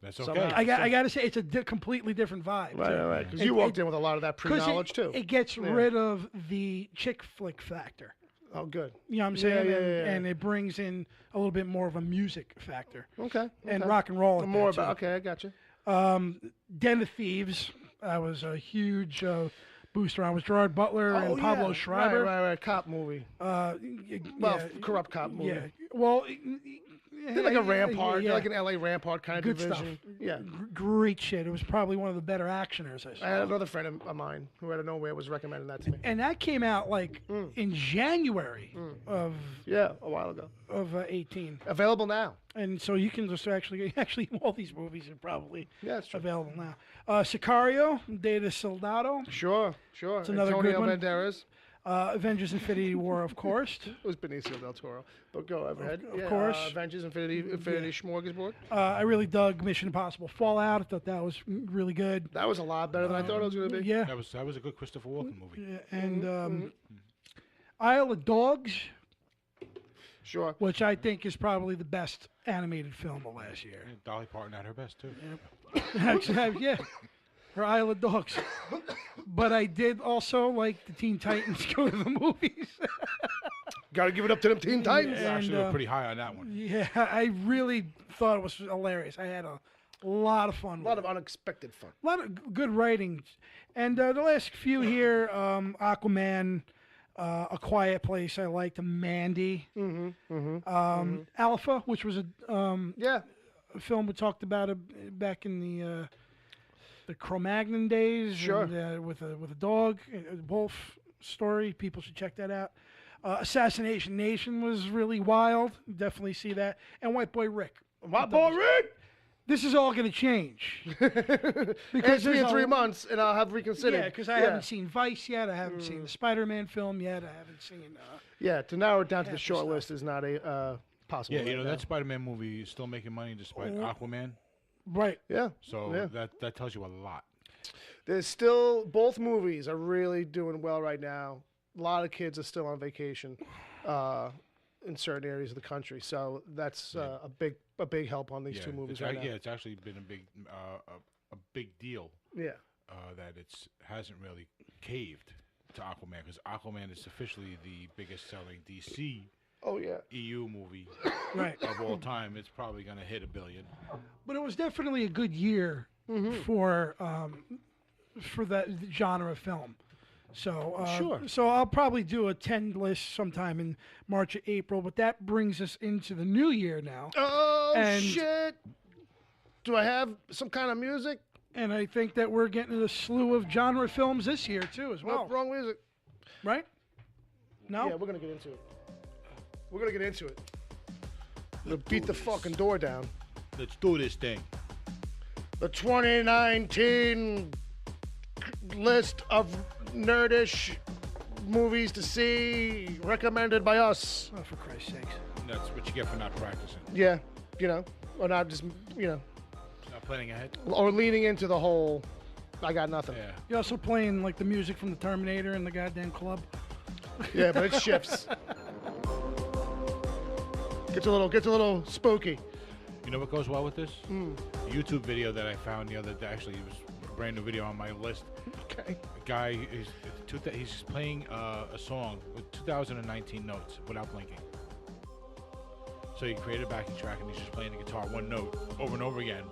That's So okay. I- I got to say, it's a completely different vibe. Right. Because you walked in with a lot of that pre-knowledge, too. It gets rid of the chick flick factor. Oh, good. You know what I'm saying? Yeah. And it brings in a little bit more of a music factor. Okay. And rock and roll. More about. Okay, I got you. Den of Thieves. I was a huge booster on. Was Gerard Butler and Pablo Schreiber. Right. Cop movie. Corrupt cop movie. Yeah. Well, They're like a Rampart. Yeah. They're like an LA Rampart kind of Good division. stuff. Yeah. Great shit. It was probably one of the better actioners I saw. I had another friend of mine who out of nowhere was recommending that to me. And that came out like in January of Yeah, a while ago. 18. Available now. And so you can just actually all these movies are probably Yeah, that's true. available now. Sicario, Day of the Soldado, Sure. It's another Antonio good one. Banderas. Avengers Infinity War, of course. It was Benicio del Toro. But go ahead. Of course. Avengers Infinity Smorgasbord. I really dug Mission Impossible Fallout. I thought that was really good. That was a lot better than I thought it was going to be. Yeah. That was a good Christopher Walken movie. And Isle of Dogs, Sure. which I think is probably the best animated film of last year. Yeah, Dolly Parton at her best too. Actually, yeah. Her Isle of Dogs. But I did also like the Teen Titans go to the movies. Got to give it up to them Teen Titans. I actually were pretty high on that one. Yeah, I really thought it was hilarious. I had a lot of fun. A lot of unexpected fun. A lot of good writing. And the last few here, Aquaman, A Quiet Place, I liked, Mandy, Alpha, which was a film we talked about back in the Cro-Magnon days. Sure. And, with a dog, a wolf story. People should check that out. Assassination Nation was really wild. Definitely see that. And White Boy Rick. White Boy Rick! This is all going to change. Because in 3 months, and I'll have reconsidered. Yeah, because I haven't seen Vice yet. I haven't seen the Spider-Man film yet. I haven't seen... Yeah, to narrow it down to the half the short stuff. list is not a possible. Yeah, you know right that Spider-Man movie is still making money despite Aquaman. Right. now. So that tells you a lot. There's still, both movies are really doing well right now. A lot of kids are still on vacation in certain areas of the country. So that's a big help on these two movies right now. Yeah, it's actually been a big deal. Yeah. That hasn't really caved to Aquaman, because Aquaman is officially the biggest selling DC Oh, yeah. EU movie Right. of all time. It's probably going to hit $1 billion. But it was definitely a good year for that genre of film. So Sure. So I'll probably do a 10 list sometime in March or April. But that brings us into the new year now. Oh, And- shit. Do I have some kind of music? And I think that we're getting a slew of genre films this year, too, as well. Nope, wrong music. Right? No? Yeah, we're going to get into it. We're going to get into it. We'll beat the fucking door down. Let's do this thing. The 2019 list of nerdish movies to see recommended by us. Oh, for Christ's sakes. That's what you get for not practicing. Yeah, or not just, Not planning ahead. or leaning into the whole, I got nothing. Yeah. You're also playing, like, the music from the Terminator in the goddamn club. Yeah, but it shifts. Gets a little spooky. You know what goes well with this? A YouTube video that I found the other day. Actually, it was brand new video on my list. Okay. A guy he's playing a song with 2019 notes without blinking. So he created a backing track and he's just playing the guitar one note over and over again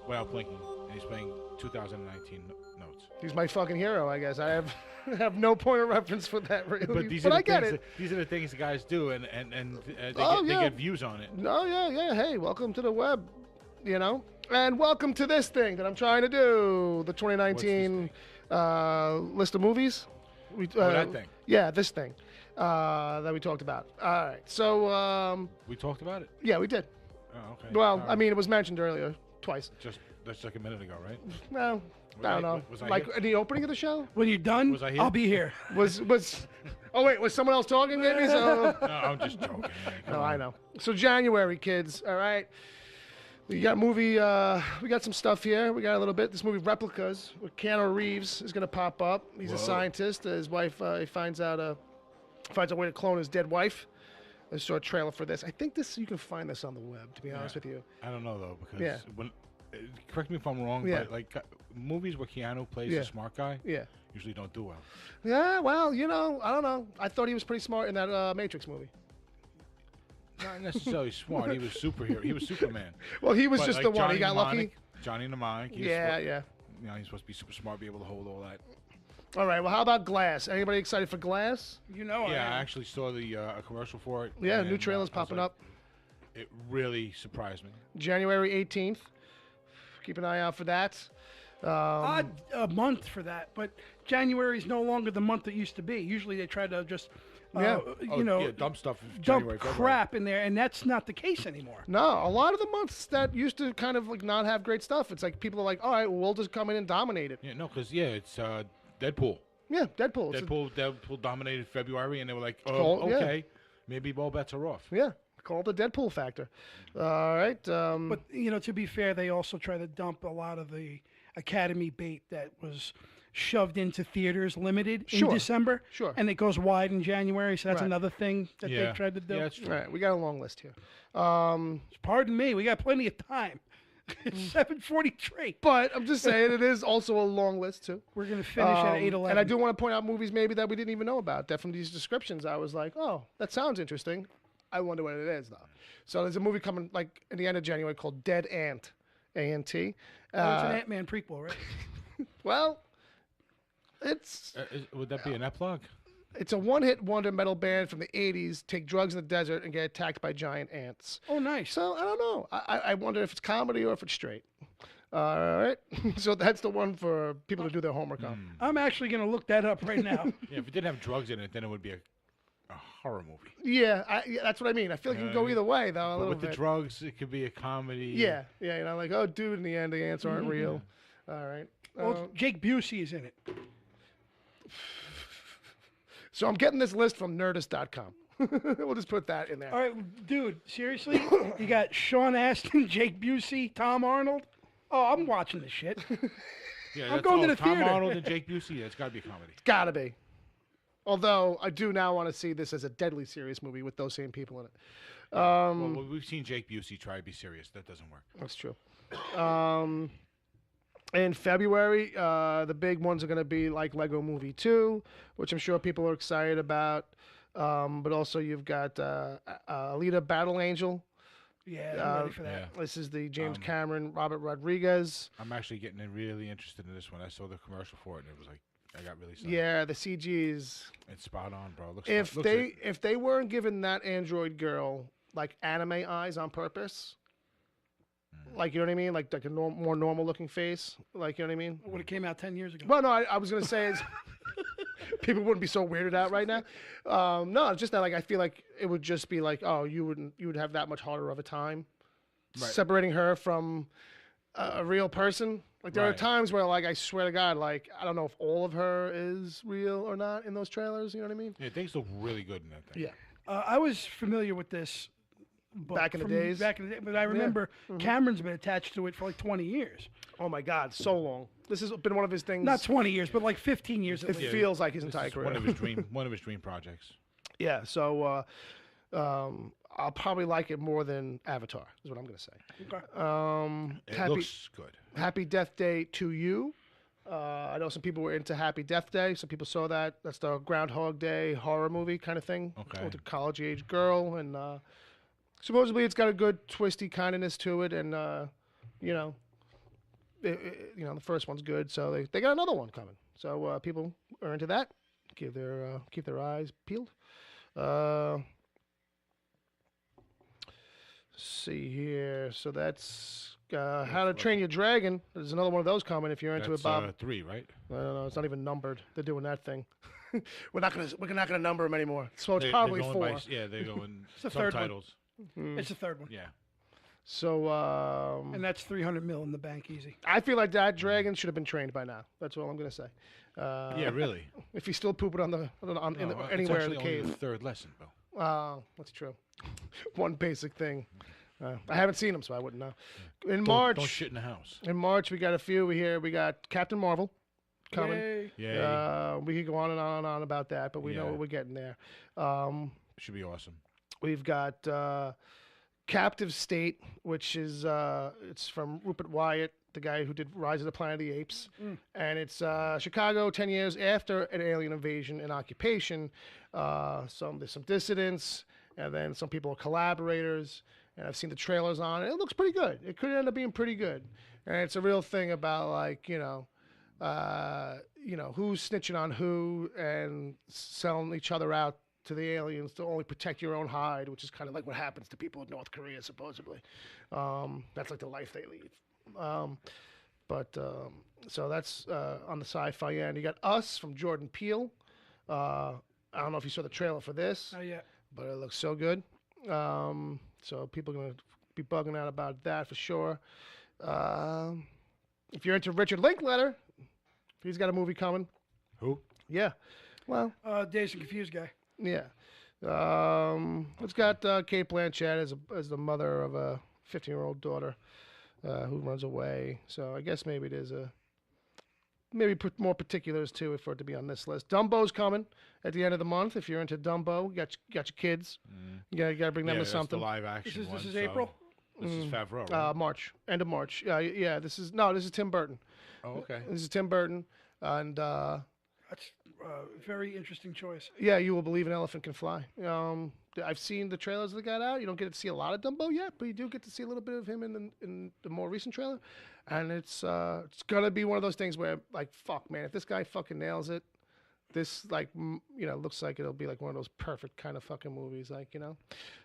without blinking, and he's playing 2019 notes. He's my fucking hero, I guess. I have have no point of reference for that, really. But these but are I the get things it. these are the things the guys do, and they Yeah. get views on it. No, yeah. Hey, welcome to the web, you know, and welcome to this thing that I'm trying to do, the 2019 list of movies. That thing. Yeah, this thing that we talked about. All right, so We talked about it. yeah, we did. Oh, okay. Well, All right. I mean, it was mentioned earlier twice. That's like a minute ago, right? Well, I don't know. Was I Like here? in the opening of the show, When you're done, Was I here? I'll be here. was. Oh wait, was someone else talking maybe? So. No, I'm just joking. Man. Come No, on. I know. So January, kids. All right. We got movie. We got some stuff here. We got a little bit. This movie Replicas with Keanu Reeves is going to pop up. He's a Whoa. scientist. His wife. He finds a way to clone his dead wife. I saw a trailer for this. I think this. You can find this on the web. To be honest with you. I don't know though because Yeah. when correct me if I'm wrong, Yeah. but like movies where Keanu plays Yeah. a smart guy Yeah. usually don't do well. Yeah. Well, you know, I don't know. I thought he was pretty smart in that Matrix movie. Not necessarily smart. He was superhero. He was Superman. Well, he was But, just like the one. He Johnny got lucky. Mnemonic, Johnny Mnemonic. he was Yeah. supposed- Yeah. You know, he's supposed to be super smart, be able to hold all that. All right. Well, how about Glass? Anybody excited for Glass? You know, Yeah, I I am. actually saw the a commercial for it. Yeah. and, New trailers I was popping like, up. It really surprised me. January 18th. Keep an eye out for that. Odd a month for that, but January is no longer the month it used to be. Usually they try to just, Yeah. Oh, you know, yeah, dump stuff. in dump January, February. crap in there, and that's not the case anymore. No, a lot of the months that used to kind of like not have great stuff. It's like people are like, all right, well, we'll just come in and dominate it. Yeah, no, because it's Deadpool. Yeah, Deadpool. It's Deadpool dominated February, and they were like, oh, called- yeah. okay, maybe all bets are off. yeah, called the Deadpool factor. All right. But you know, to be fair, they also try to dump a lot of the Academy bait that was shoved into theaters limited Sure, in December. sure. And it goes wide in January, so that's Right. another thing that Yeah, they tried to do. Yeah, that's true. all right, we got a long list here. Pardon me, we got plenty of time. It's 7:43. But I'm just saying, it is also a long list too. We're gonna finish at 8:11. And I do want to point out movies maybe that we didn't even know about. That from these descriptions, I was like, oh, that sounds interesting. I wonder what it is though. So there's a movie coming like in the end of January called Dead Ant, A-N-T. Oh, it's an Ant-Man prequel, right? Well, it's Would that be an epilogue? it's a one-hit wonder metal band from the '80s. Take drugs in the desert and get attacked by giant ants. Oh, nice. So I don't know. I wonder if it's comedy or if it's straight. All right. So that's the one for people to do their homework on. I'm actually gonna look that up right now. Yeah, if it didn't have drugs in it, then it would be a horror movie. Yeah, that's what I mean. I feel like it can go either way though. A But little with bit. the drugs, it could be a comedy. Yeah, you know, like, oh, dude, in the end, the ants aren't real. All right. Well, Jake Busey is in it. So I'm getting this list from Nerdist.com. We'll just put that in there. All right, dude. Seriously, you got Sean Astin, Jake Busey, Tom Arnold. Oh, I'm watching this shit. Yeah, I'm going to the Tom theater. Arnold and Jake Busey. That's got to be a comedy. Gotta be. Although I do now want to see this as a deadly serious movie with those same people in it. Well, we've seen Jake Busey try to be serious. That doesn't work. That's true. In February, the big ones are going to be like Lego Movie 2, which I'm sure people are excited about. But also you've got Alita Battle Angel. Yeah, I'm ready for that. Yeah. This is the James Cameron, Robert Rodriguez. I'm actually getting really interested in this one. I saw the commercial for it, and it was like, I got really excited. Yeah, the CGs. It's spot on, bro. Looks If they weren't giving that android girl like anime eyes on purpose, like, you know what I mean, like a more normal looking face, like, you know what I mean. Would have came out 10 years ago. Well, no, I was gonna say is people wouldn't be so weirded out right now. No, it's just that like I feel like it would just be like, oh, you would have that much harder of a time separating her from a real person. Like there are Right. times where like I swear to God, like I don't know if all of her is real or not in those trailers. You know what I mean? Yeah, things look really good in that thing. Yeah. I was familiar with this book Back in the from days? Back in the day, but I remember Cameron's been attached to it for like 20 years. Oh my God, so long. This has been one of his things. Not 20 years, but like 15 years at It least. feels like his This entire is career. one of his dream projects. Yeah. So I'll probably like it more than Avatar. Is what I'm gonna say. Okay. It Happy looks good. Happy Death Day to You. I know some people were into Happy Death Day. Some people saw that. That's the Groundhog Day horror movie kind of thing. Okay. With a college-age girl, and supposedly it's got a good twisty kindness to it, and you know, the first one's good, so they got another one coming. So people are into that. Keep their eyes peeled. See here. So that's How to Train Your Dragon. There's another one of those coming if you're into it, Bob. 3, right? I don't know. It's not even numbered. They're doing that thing. We're not gonna number them anymore. So it's probably they're 4. They're going the third one. subtitles. It's the third one. Yeah. So And that's 300 mil in the bank, easy. I feel like that dragon should have been trained by now. That's all I'm gonna say. Yeah, really. If he's still pooping anywhere in the it's only cave. the third lesson, Bill. That's true. One basic thing. I haven't seen them, so I wouldn't know. In Don't March, shit in the house. we got a few. We got Captain Marvel coming. Yay. Yeah. We could go on and on and on about that, but we know Yeah. what we're getting there. Should be awesome. We've got Captive State, which is it's from Rupert Wyatt, the guy who did Rise of the Planet of the Apes, and it's Chicago 10 years after an alien invasion and occupation. There's some dissidents, and then some people are collaborators. And I've seen the trailers on it. It looks pretty good. It could end up being pretty good, and it's a real thing about like who's snitching on who and selling each other out to the aliens to only protect your own hide, which is kind of like what happens to people in North Korea, supposedly. That's like the life they lead. So that's on the sci-fi end. You got Us from Jordan Peele. I don't know if you saw the trailer for this, Oh, yeah. but it looks so good. So people are going to be bugging out about that for sure. If you're into Richard Linklater, he's got a movie coming. Who? Yeah. Well, Dazed and Confused guy. yeah. It's got Kate Blanchett as the mother of a 15-year-old daughter who runs away. So I guess maybe there's put more particulars too for it to be on this list. Dumbo's coming at the end of the month. If you're into Dumbo, you got your kids. You got to bring them to that's something. the live action This one. is April? This is Favreau. Right? March, end of March. Yeah. This is Tim Burton. Oh, okay. This is Tim Burton, and That's a very interesting choice. yeah, You Will Believe an Elephant Can Fly. I've seen the trailers that got out. You don't get to see a lot of Dumbo yet, but you do get to see a little bit of him in the more recent trailer, and it's gonna be one of those things where like fuck man, if this guy fucking nails it, this looks like it'll be like one of those perfect kind of fucking movies,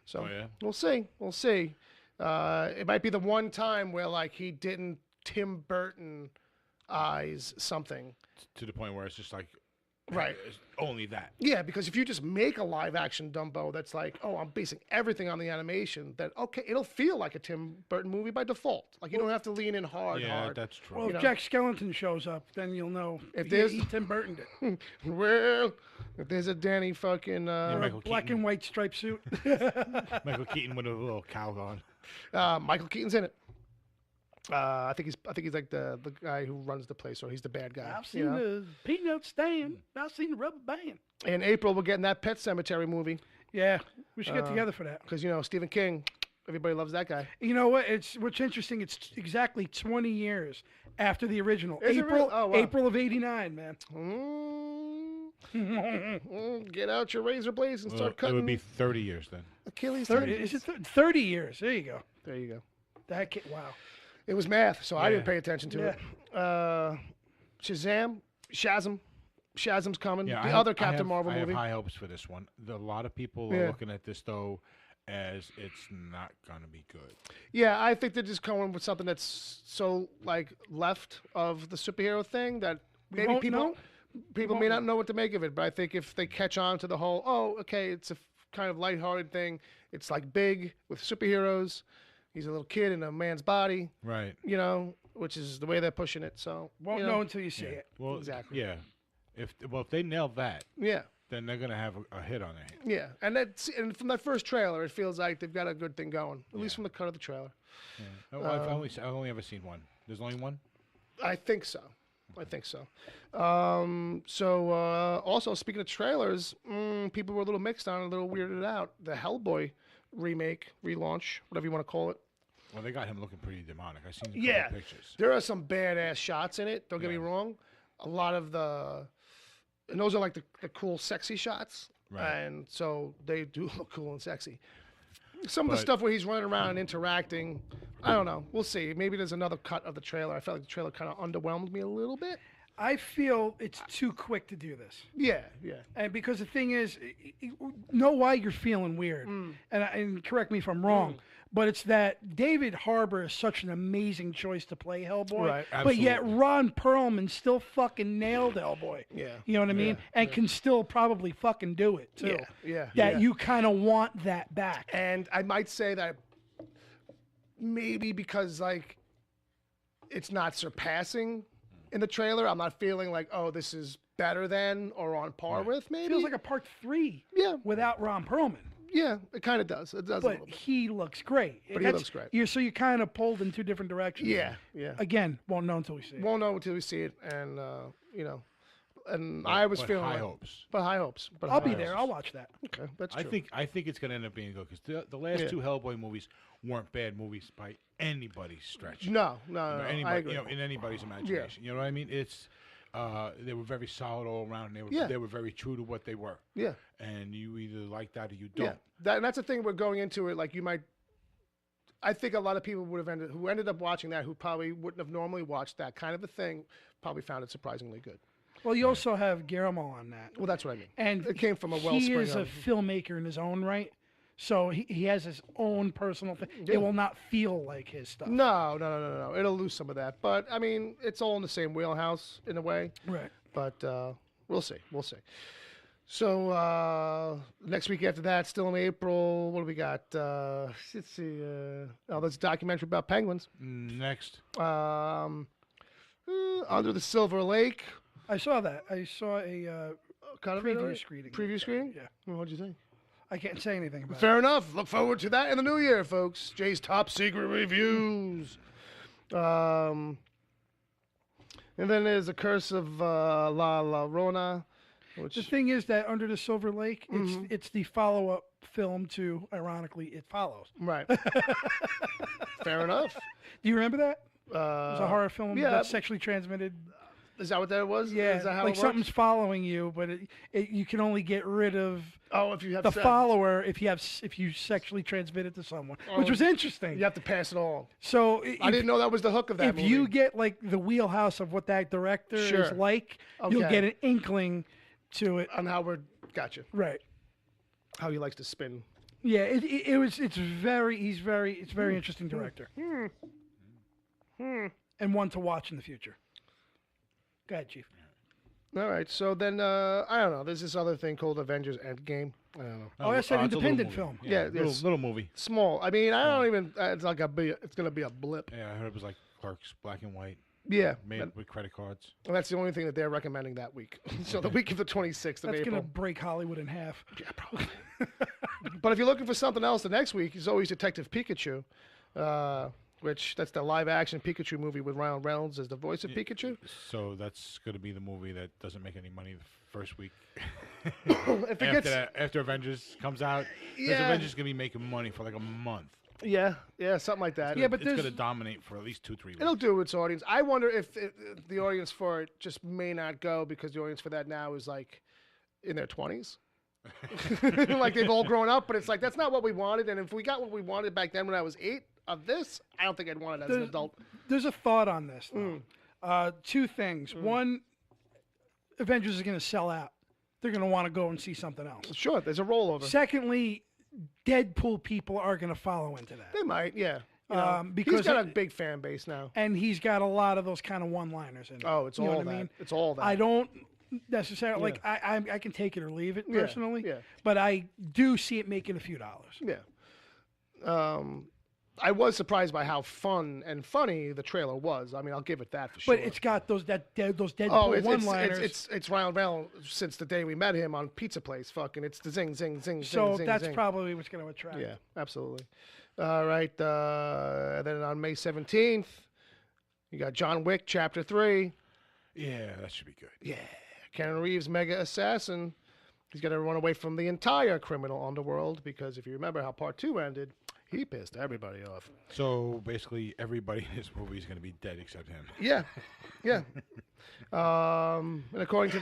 So Oh, yeah? we'll see. It might be the one time where like he didn't Tim Burton eyes something. To the point where it's just like, Right. it's only that. Yeah, because if you just make a live action Dumbo that's like, oh, I'm basing everything on the animation, then okay, it'll feel like a Tim Burton movie by default. Like you don't have to lean in hard. Yeah, that's true. Well, if Jack Skellington shows up, then you'll know If he there's- Tim Burton did. Well, if there's a Danny fucking Michael Black Keaton. and white striped suit. Michael Keaton with a little cowl on. Michael Keaton's in it. I think he's like the guy who runs the place, or he's the bad guy. I've seen the peanut stand. I've seen the rubber band. In April, we're getting that Pet Cemetery movie Yeah, we should get together for that. because Stephen King, everybody loves that guy. You know what? What's interesting. It's exactly 20 years after the original. Is it April, really? Oh, wow. April of '89, man. Get out your razor blades and Well, start it cutting would be 30 years then. Achilles 30, tendons. is it 30 years? There you go. There you go. That kid, wow. It was math, so I didn't Yeah. pay attention to it. Shazam's coming. Yeah, The other Captain Marvel I movie. have high hopes for this one. A lot of people Yeah. are looking at this though as it's not gonna be good. Yeah, I think they're just going with something that's so like left of the superhero thing that maybe won't people know. may won't not know what to make of it. But I think if they catch on to the whole, oh, okay, it's a kind of lighthearted thing. It's like big with superheroes. He's a little kid in a man's body, Right. which is the way they're pushing it. So Won't know until you see it. Well, Exactly. Yeah. If they nail that, Yeah. then they're gonna have a hit on their hands. Yeah, and from that first trailer, it feels like they've got a good thing going. At least from the cut of the trailer. I've only ever seen one. There's only one. I think so. Also, speaking of trailers, people were a little mixed on, it, a little weirded out. The Hellboy remake, relaunch, whatever you want to call it. Well, they got him looking pretty demonic. I seen the Yeah, pictures. there are some badass shots in it. Don't get me Yeah. wrong, a lot of and those are like the cool, sexy shots. Right. And so they do look cool and sexy. Some of the stuff where he's running around and interacting, I don't know. We'll see. Maybe there's another cut of the trailer. I felt like the trailer kind of underwhelmed me a little bit. I feel it's too quick to do this. Yeah. And because the thing is, know why you're feeling weird. And correct me if I'm wrong, but it's that David Harbour is such an amazing choice to play Hellboy. Right. But yet Ron Perlman still fucking nailed Hellboy. Yeah. You know what I mean? And can still probably fucking do it, too. Yeah. That you kind of want that back. And I might say that maybe because, like, it's not surpassing in the trailer, I'm not feeling like, oh, this is better than or on par with, maybe. Feels like a part 3 without Ron Perlman. Yeah, it kind of does. It does a But little bit. he looks great. But he looks great. So you're kind of pulled in two different directions. Yeah. Again, won't know until we see it. Won't know until we see it, and and I was feeling high like, hopes. But high hopes. But I'll high be there. hopes. I'll watch that. Okay, that's true. I think it's going to end up being good because the last two Hellboy movies weren't bad movies by anybody's stretch. No, Anybody, I agree. in anybody's imagination. You know what I mean? It's they were very solid all around. And they were very true to what they were. Yeah. And you either like that or you don't. Yeah. And that's the thing. We're going into it like you might. I think a lot of people who ended up watching that who probably wouldn't have normally watched that kind of a thing probably found it surprisingly good. Well, you also have Guillermo on that. Well, that's what I mean. And it came from a wellspring. He is a filmmaker in his own right. So he has his own personal thing. Yeah. It will not feel like his stuff. No. It'll lose some of that. But, I mean, it's all in the same wheelhouse in a way. Right. But we'll see. So next week after that, still in April, what do we got? Let's see. There's a documentary about penguins. Next. Under the Silver Lake. I saw that. I saw a Kind of preview screening. Preview screening? Yeah. Well, what'd you think? I can't say anything about Fair enough. Look forward to that in the new year, folks. Jay's top secret reviews. And then there's a Curse of La Llorona. Which... The thing is that Under the Silver Lake, it's the follow-up film to, ironically, It Follows. Right. Fair enough. Do you remember that? It was a horror film that's sexually transmitted. Is that what that was? Yeah, Is that how like it something's following you, but you can only get rid of if you have the sex. follower if you sexually transmit it to someone, which was interesting. You have to pass it on. So I didn't know that was the hook of that If movie. you get like the wheelhouse of what that director is like, you'll get an inkling to it. On how gotcha. Right. How he likes to spin. Yeah, it's very interesting director. And one to watch in the future. Go ahead, Chief. All right, so then I don't know. There's this other thing called Avengers Endgame. I don't know. Oh, that's an it's a little independent movie. film. Yeah, little movie. Small. I mean, I don't even. It's like it's gonna be a blip. Yeah, I heard it was like Clerks, black and white, Yeah, made with credit cards. and that's the only thing that they're recommending that week. So the week of the 26th of That's April. gonna break Hollywood in half. Yeah, probably. But if you're looking for something else, the next week is always Detective Pikachu, which that's the live-action Pikachu movie with Ryan Reynolds as the voice of Pikachu. So that's going to be the movie that doesn't make any money the first week. If it After Avengers comes out, because Avengers going to be making money for like a month. yeah, something like that. Yeah, but It's going to dominate for at least 2-3 weeks. It'll do its audience. I wonder if the audience for it just may not go because the audience for that now is like in their 20s. Like they've all grown up, but it's like that's not what we wanted. And if we got what we wanted back then when I was 8 of this, I don't think I'd want it as an adult. There's a thought on this, though. Two things. One, Avengers is going to sell out. They're going to want to go and see something else. Sure, there's a rollover. Secondly, Deadpool people are going to follow into that. They might, yeah. Because he's got a big fan base now. And he's got a lot of those kind of one-liners in it. Oh, it's You know all what that. I mean? It's all that. I don't necessarily like. I can take it or leave it personally. yeah. But I do see it making a few dollars. Yeah. I was surprised by how fun and funny the trailer was. I mean, I'll give it that for sure. But it's got those Deadpool one-liners. It's Ryan Reynolds since the day we met him on Pizza Place. Fucking, it's the zing, zing, zing, So zing, that's zing. probably what's going to attract. Yeah, absolutely. All right. Then on May 17th, you got John Wick Chapter 3. Yeah, that should be good. Yeah. Keanu Reeves, mega assassin. He's got to run away from the entire criminal underworld because if you remember how Part 2 ended, He pissed everybody off. So basically, everybody in this movie is going to be dead except him. Yeah, yeah. And according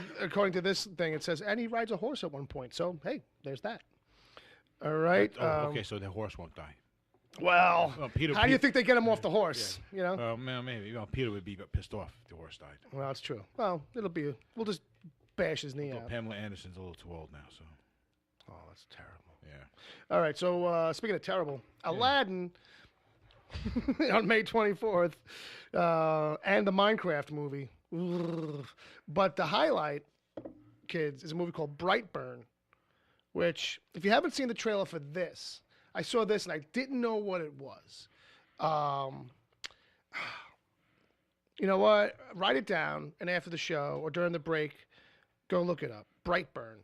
to this thing, it says, and he rides a horse at one point. So hey, there's that. All right. Okay, so the horse won't die. Well, Peter, how do you think they get him off the horse? Yeah. You know. Man, maybe. Well, Peter would be pissed off if the horse died. Well, that's true. Well, we'll just bash his knee Although out. Pamela Anderson's a little too old now, so. Oh, that's terrible. Yeah. All right. So speaking of terrible, Aladdin on May 24th, and the Minecraft movie. Ugh. But the highlight, kids, is a movie called Brightburn, which, if you haven't seen the trailer for this, I saw this and I didn't know what it was. You know what? Write it down, and after the show or during the break, go look it up. Brightburn.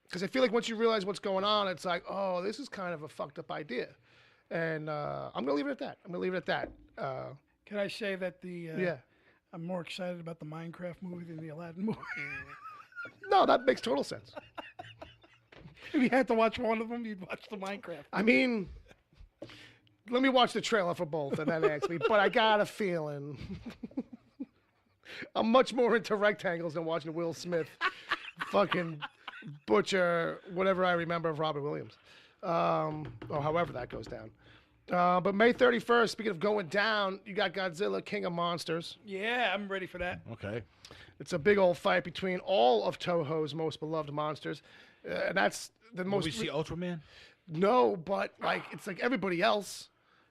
Because I feel like once you realize what's going on, it's like, oh, this is kind of a fucked up idea. And I'm going to leave it at that. Can I say that Yeah. I'm more excited about the Minecraft movie than the Aladdin movie? No, that makes total sense. If you had to watch one of them, you'd watch the Minecraft. I mean, let me watch the trailer for both and then ask me. But I got a feeling I'm much more into rectangles than watching Will Smith fucking butcher whatever I remember of Robert Williams. Or however that goes down. But May 31st, speaking of going down, you got Godzilla, King of Monsters. Yeah, I'm ready for that. Okay. It's a big old fight between all of Toho's most beloved monsters. And that's the Will most... we see Ultraman? No, but like it's like everybody else.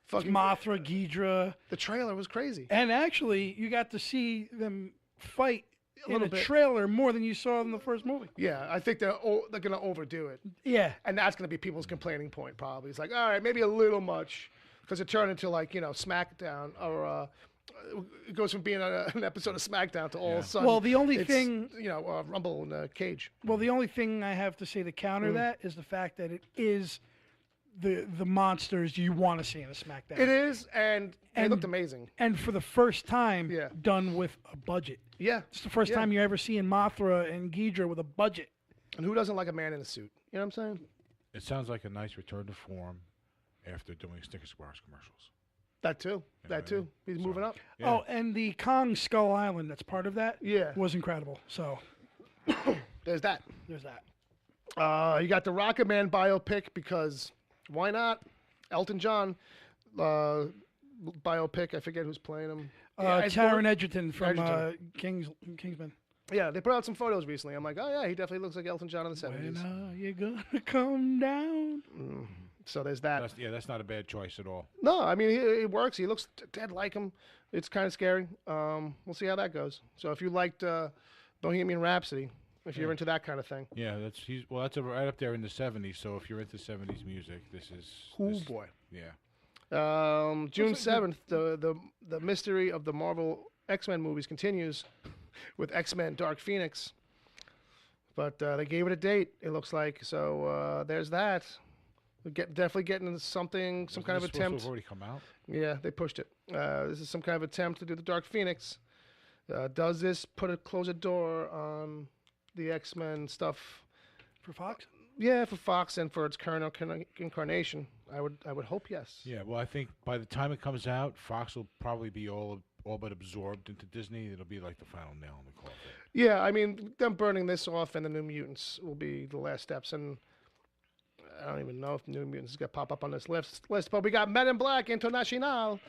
Fucking Mothra, Ghidra. The trailer was crazy. And actually, you got to see them fight in little a bit. trailer more than you saw in the first movie. Yeah, I think they're going to overdo it. Yeah. And that's going to be people's complaining point probably. It's like, all right, maybe a little much. Because it turned into like, SmackDown or... it goes from being an episode of SmackDown to all of a sudden. Well, the only it's, thing... Rumble in a cage. Well, the only thing I have to say to counter that is the fact that it is the monsters you want to see in a SmackDown. It is, and it looked amazing. And for the first time, Yeah. done with a budget. Yeah. It's the first Yeah. time you're ever seeing Mothra and Ghidra with a budget. And who doesn't like a man in a suit? You know what I'm saying? It sounds like a nice return to form after doing Snickers bars commercials. That too. That too. He's moving up. Yeah. Oh, and the Kong Skull Island that's part of that Yeah. was incredible. So There's that. there's that. You got the Rocket Man biopic because why not? Elton John biopic. I forget who's playing him. It's Taron more- Egerton from Egerton. Kingsman. Yeah, they put out some photos recently. I'm like, oh yeah, he definitely looks like Elton John in the When 70s. are you gonna come down? So there's that. That's not a bad choice at all. No, I mean it works. He looks dead like him. It's kind of scary. We'll see how that goes. So if you liked Bohemian Rhapsody, if you're into that kind of thing, Yeah, that's right up there in the 70s. So if you're into 70s music, this is. oh this- boy. Yeah. June 7th, the mystery of the Marvel X-Men movies continues with X-Men Dark Phoenix. But they gave it a date, it looks like. So there's that. We're definitely getting something, some kind of Wasn't this supposed to attempt. have already come out? Yeah, they pushed it. This is some kind of attempt to do the Dark Phoenix. Does this close a door on the X-Men stuff? For Fox? Yeah, for Fox and for its current incarnation. I would hope yes. Yeah. Well, I think by the time it comes out, Fox will probably be all but absorbed into Disney. It'll be like the final nail in the coffin. Yeah, I mean, them burning this off and the New Mutants will be the last steps. And I don't even know if New Mutants is going to pop up on this list. But we got Men in Black International.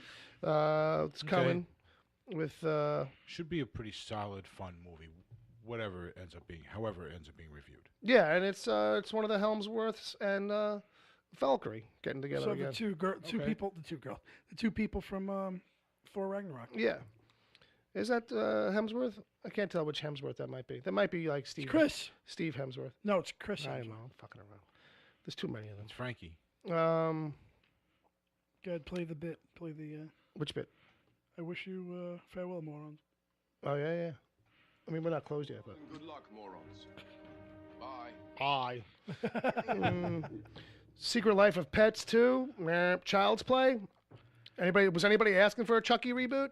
It's coming with... Should be a pretty solid, fun movie, however it ends up being reviewed. yeah, and it's one of the Helmsworths and Valkyrie getting together So again. the two people from Thor Ragnarok. Yeah. Is that Hemsworth? I can't tell which Hemsworth that might be. That might be like Steve. It's Chris. Steve Hemsworth. No, it's Chris. I don't know. I'm fucking around. There's too many of It's Frankie. them. Go ahead, play the bit. Play the. Which bit? I wish you farewell, morons. Oh yeah. I mean, we're not closed yet, but. Good luck, morons. Bye. Secret Life of Pets 2. Child's Play. Was anybody asking for a Chucky reboot?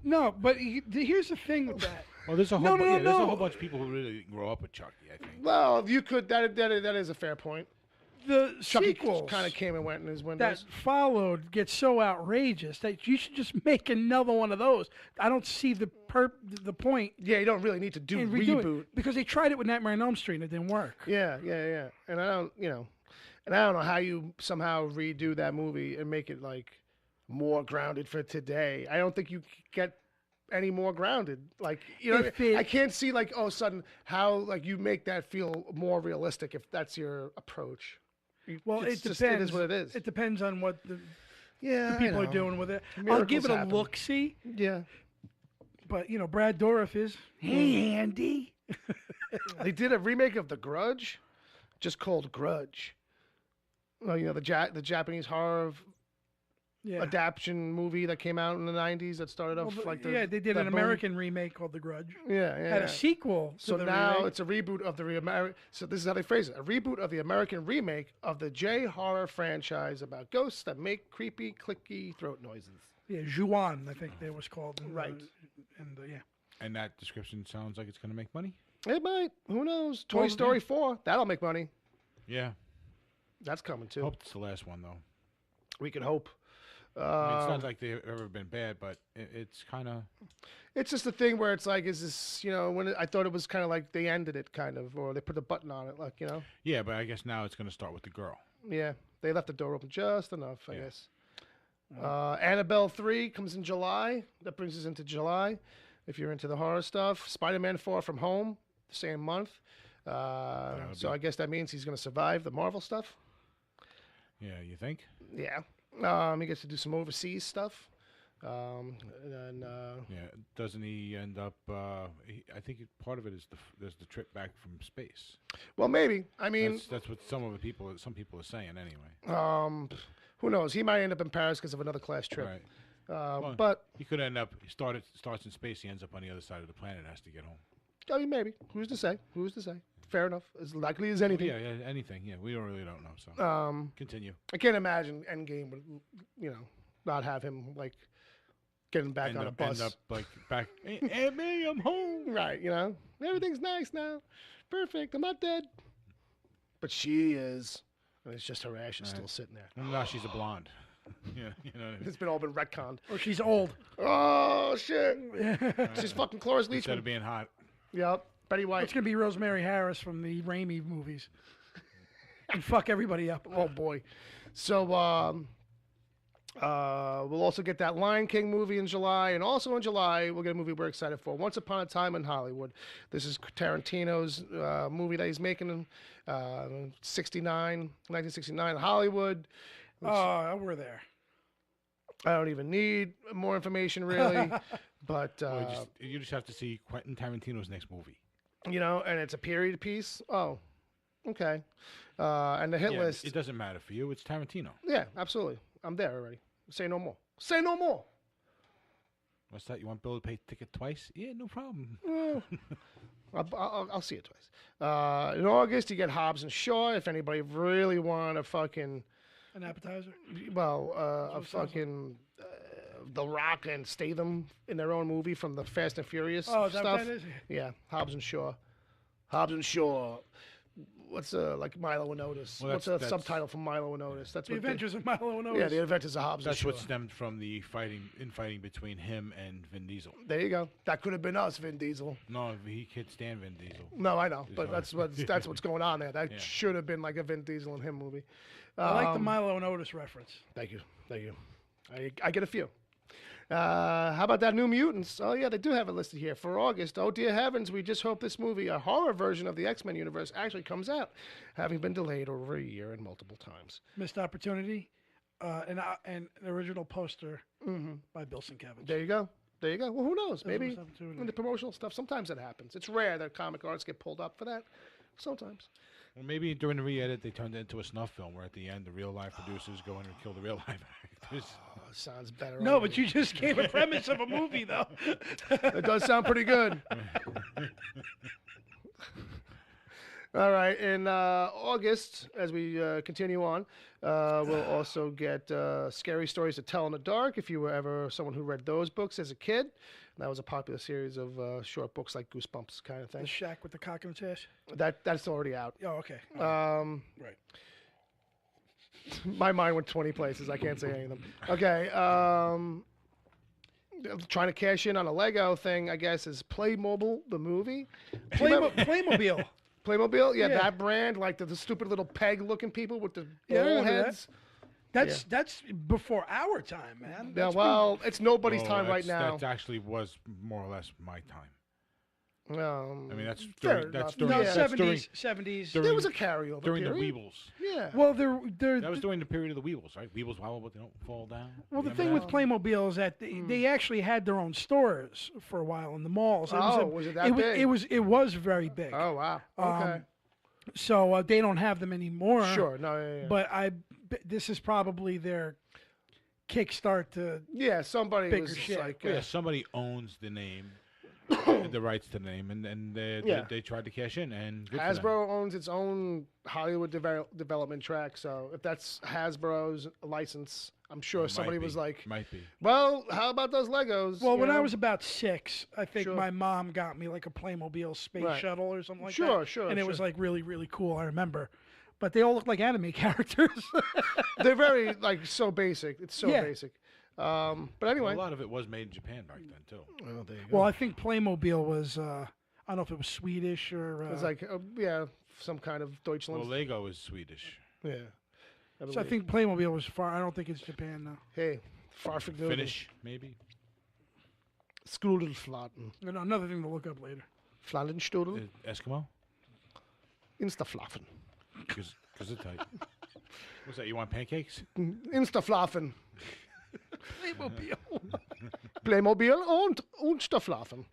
No, but here's the thing with that. Well, there's a No, whole no, there's a no. whole bunch of people who really grow up with Chucky. I think. Well, you could. That is a fair point. the Chucky sequels kind of came and went in his that windows. followed get so outrageous that you should just make another one of those. I don't see the point Yeah, you don't really need to do in redoing reboot. it, because they tried it with Nightmare on Elm Street and it didn't work. Yeah. And I don't know how you somehow redo that movie and make it like more grounded for today. I don't think you get any more grounded. Like, you know, I can't see like sudden how like you make that feel more realistic if that's your approach. Well, It's it just- depends. It is what it is. It depends on what the Yeah, people I are know. doing with it. I'll Miracles give it a happen. look-see, Yeah, but Brad Dourif is. Hey, Andy. they did a remake of The Grudge, just called Grudge. Well, the Japanese horror Yeah. adaptation movie that came out in the '90s that started off like they did that an boom. American remake called The Grudge. Yeah. Had a sequel. So to the now remake. it's a reboot of the So this is how they phrase it: a reboot of the American remake of the J horror franchise about ghosts that make creepy, clicky throat noises. Yeah, Juan, I think that was called. Right. Yeah. And that description sounds like it's going to make money. It might. Who knows? Toy Well, Story 4. That'll make money. Yeah. That's coming too. Hope it's the last one though. We can hope. I mean, it's not like they've ever been bad, but it's kind of. It's just a thing where it's like, is this, I thought it was kind of like they ended it kind of, or they put a button on it, like, Yeah, but I guess now it's going to start with the girl. Yeah, they left the door open just enough, I Yeah. guess. Annabelle 3 comes in July. That brings us into July, if you're into the horror stuff. Spider-Man 4 From Home, the same month. So I guess that means he's going to survive the Marvel stuff. Yeah, you think? Yeah. He gets to do some overseas stuff. Yeah, doesn't he end up? I think part of it is there's the trip back from space. Well, maybe. I mean, That's what some people are saying anyway. who knows? He might end up in Paris because of another class trip. Right. Well, But he could end up. He starts in space. He ends up on the other side of the planet. Has to get home. I mean, maybe. Who's to say? Who's to say? Fair enough. As likely as anything. Yeah, anything. Yeah, we really don't know. So continue. I can't imagine Endgame would, not have him like getting back on a bus. End up like back. Aunt May, I'm home. Right, everything's nice now, perfect. I'm not dead, but she is, and it's just her ashes still sitting there. And now she's a blonde. Yeah, It's been all been retconned. Or she's old. Oh shit! She's fucking Cloris instead Leachman. of being hot. Yep, Betty White. It's going to be Rosemary Harris from the Raimi movies. And fuck everybody up. Oh boy. So we'll also get that Lion King movie in July, and also in July we'll get a movie we're excited for, Once Upon a Time in Hollywood. This is Tarantino's movie that he's making in 1969 in Hollywood. Oh, we're there. I don't even need more information really, but You just have to see Quentin Tarantino's next movie. and it's a period piece. Oh, okay. And the hit list. It doesn't matter for you. It's Tarantino. Yeah, absolutely. I'm there already. Say no more. Say no more. What's that? You want Bill to pay ticket twice? Yeah, no problem. I'll see it twice. In August, you get Hobbs and Shaw. If anybody really want to fucking, An appetizer? a fucking The Rock and Statham in their own movie from the Fast and Furious Oh, is that stuff. what that is? Yeah, Hobbs and Shaw. Hobbs and Shaw. What's like Milo and Otis? Well, What's a that's- subtitle for Milo and Otis? That's The what Adventures of Milo and Otis. Yeah, the Adventures of Hobbs That's and what Shaw. stemmed from the fighting between him and Vin Diesel. There you go. That could have been us, Vin Diesel. No, he can't stand Vin Diesel. No, I know, but hard. that's what's going on there. That Yeah. should have been like a Vin Diesel and him movie. I like the Milo and Otis reference. Thank you. I get a few. How about that New Mutants? Oh yeah, they do have it listed here for August. Oh dear heavens, we just hope this movie, a horror version of the X-Men universe, actually comes out, having been delayed over a year and multiple times. Missed opportunity. An original poster by Bill Sienkiewicz. There you go. Well, who knows? Maybe missed opportunity. in the promotional stuff, sometimes it happens. It's rare that comic artists get pulled up for that. Sometimes. Well, maybe during the re-edit they turned it into a snuff film where at the end the real life producers go in and kill the real life actors. Oh, sounds better. No, but you just gave a premise of a movie, though. It does sound pretty good. All right, in August, as we continue on, we'll also get Scary Stories to Tell in the Dark, if you were ever someone who read those books as a kid. That was a popular series of short books like Goosebumps kind of The thing. shack with the cock in its ass. That's already out. Oh, okay. Um, Right. My mind went 20 places. I can't say any of them. Okay. Trying to cash in on a Lego thing, I guess, is Playmobil, the movie. Playmobil. Playmobil? Yeah, Yeah. that brand, like the stupid little peg-looking people with the Yeah, I ball remember that. heads. That's before our time, man. Yeah, That's well, it's nobody's Oh, time right now. That actually was more or less my time. I mean, that's fair during, that's enough. during, no, Yeah. that's during, 70s. There was a carryover during the period. Weebles. Yeah. Well, they're That was during the period of the Weebles, right? Weebles wobble, but they don't fall down. well, the Remember thing that? with Playmobil is that they actually had their own stores for a while in the malls. Was it that big? It was very big. Oh, wow. Okay. So they don't have them anymore. Sure. No, yeah. But this is probably their kickstart to. Yeah, somebody bigger was just shit. like... Well, yeah, somebody owns the name, the rights to the name, and they tried to cash in. And good for them. Hasbro owns its own Hollywood development track, so if that's Hasbro's license, I'm sure somebody was like, might be. well, how about those Legos? Well, you when I know? was about 6, I think Sure. my mom got me like a Playmobil space Right. shuttle or something like Sure, that. sure, And it was sure. like really, really cool. I remember. But they all look like anime characters. They're very, like, so basic. It's so Yeah. basic. But anyway. A lot of it was made in Japan back then too. Well, there you go. Well, I think Playmobil was, I don't know if it was Swedish or. It's like, yeah, some kind of Deutschland. Well, Lego is Swedish. Yeah. so I believe. think Playmobil was far. I don't think it's Japan though. Hey, Farfignogen. Finnish, maybe. Skrudelflaten. You know, another thing to look up later. Flandenstudel. Eskimo. Instaflaffen. Gesundheit. What's that? You want pancakes? Instaflaffen. Playmobil. Playmobil und Staflaffen.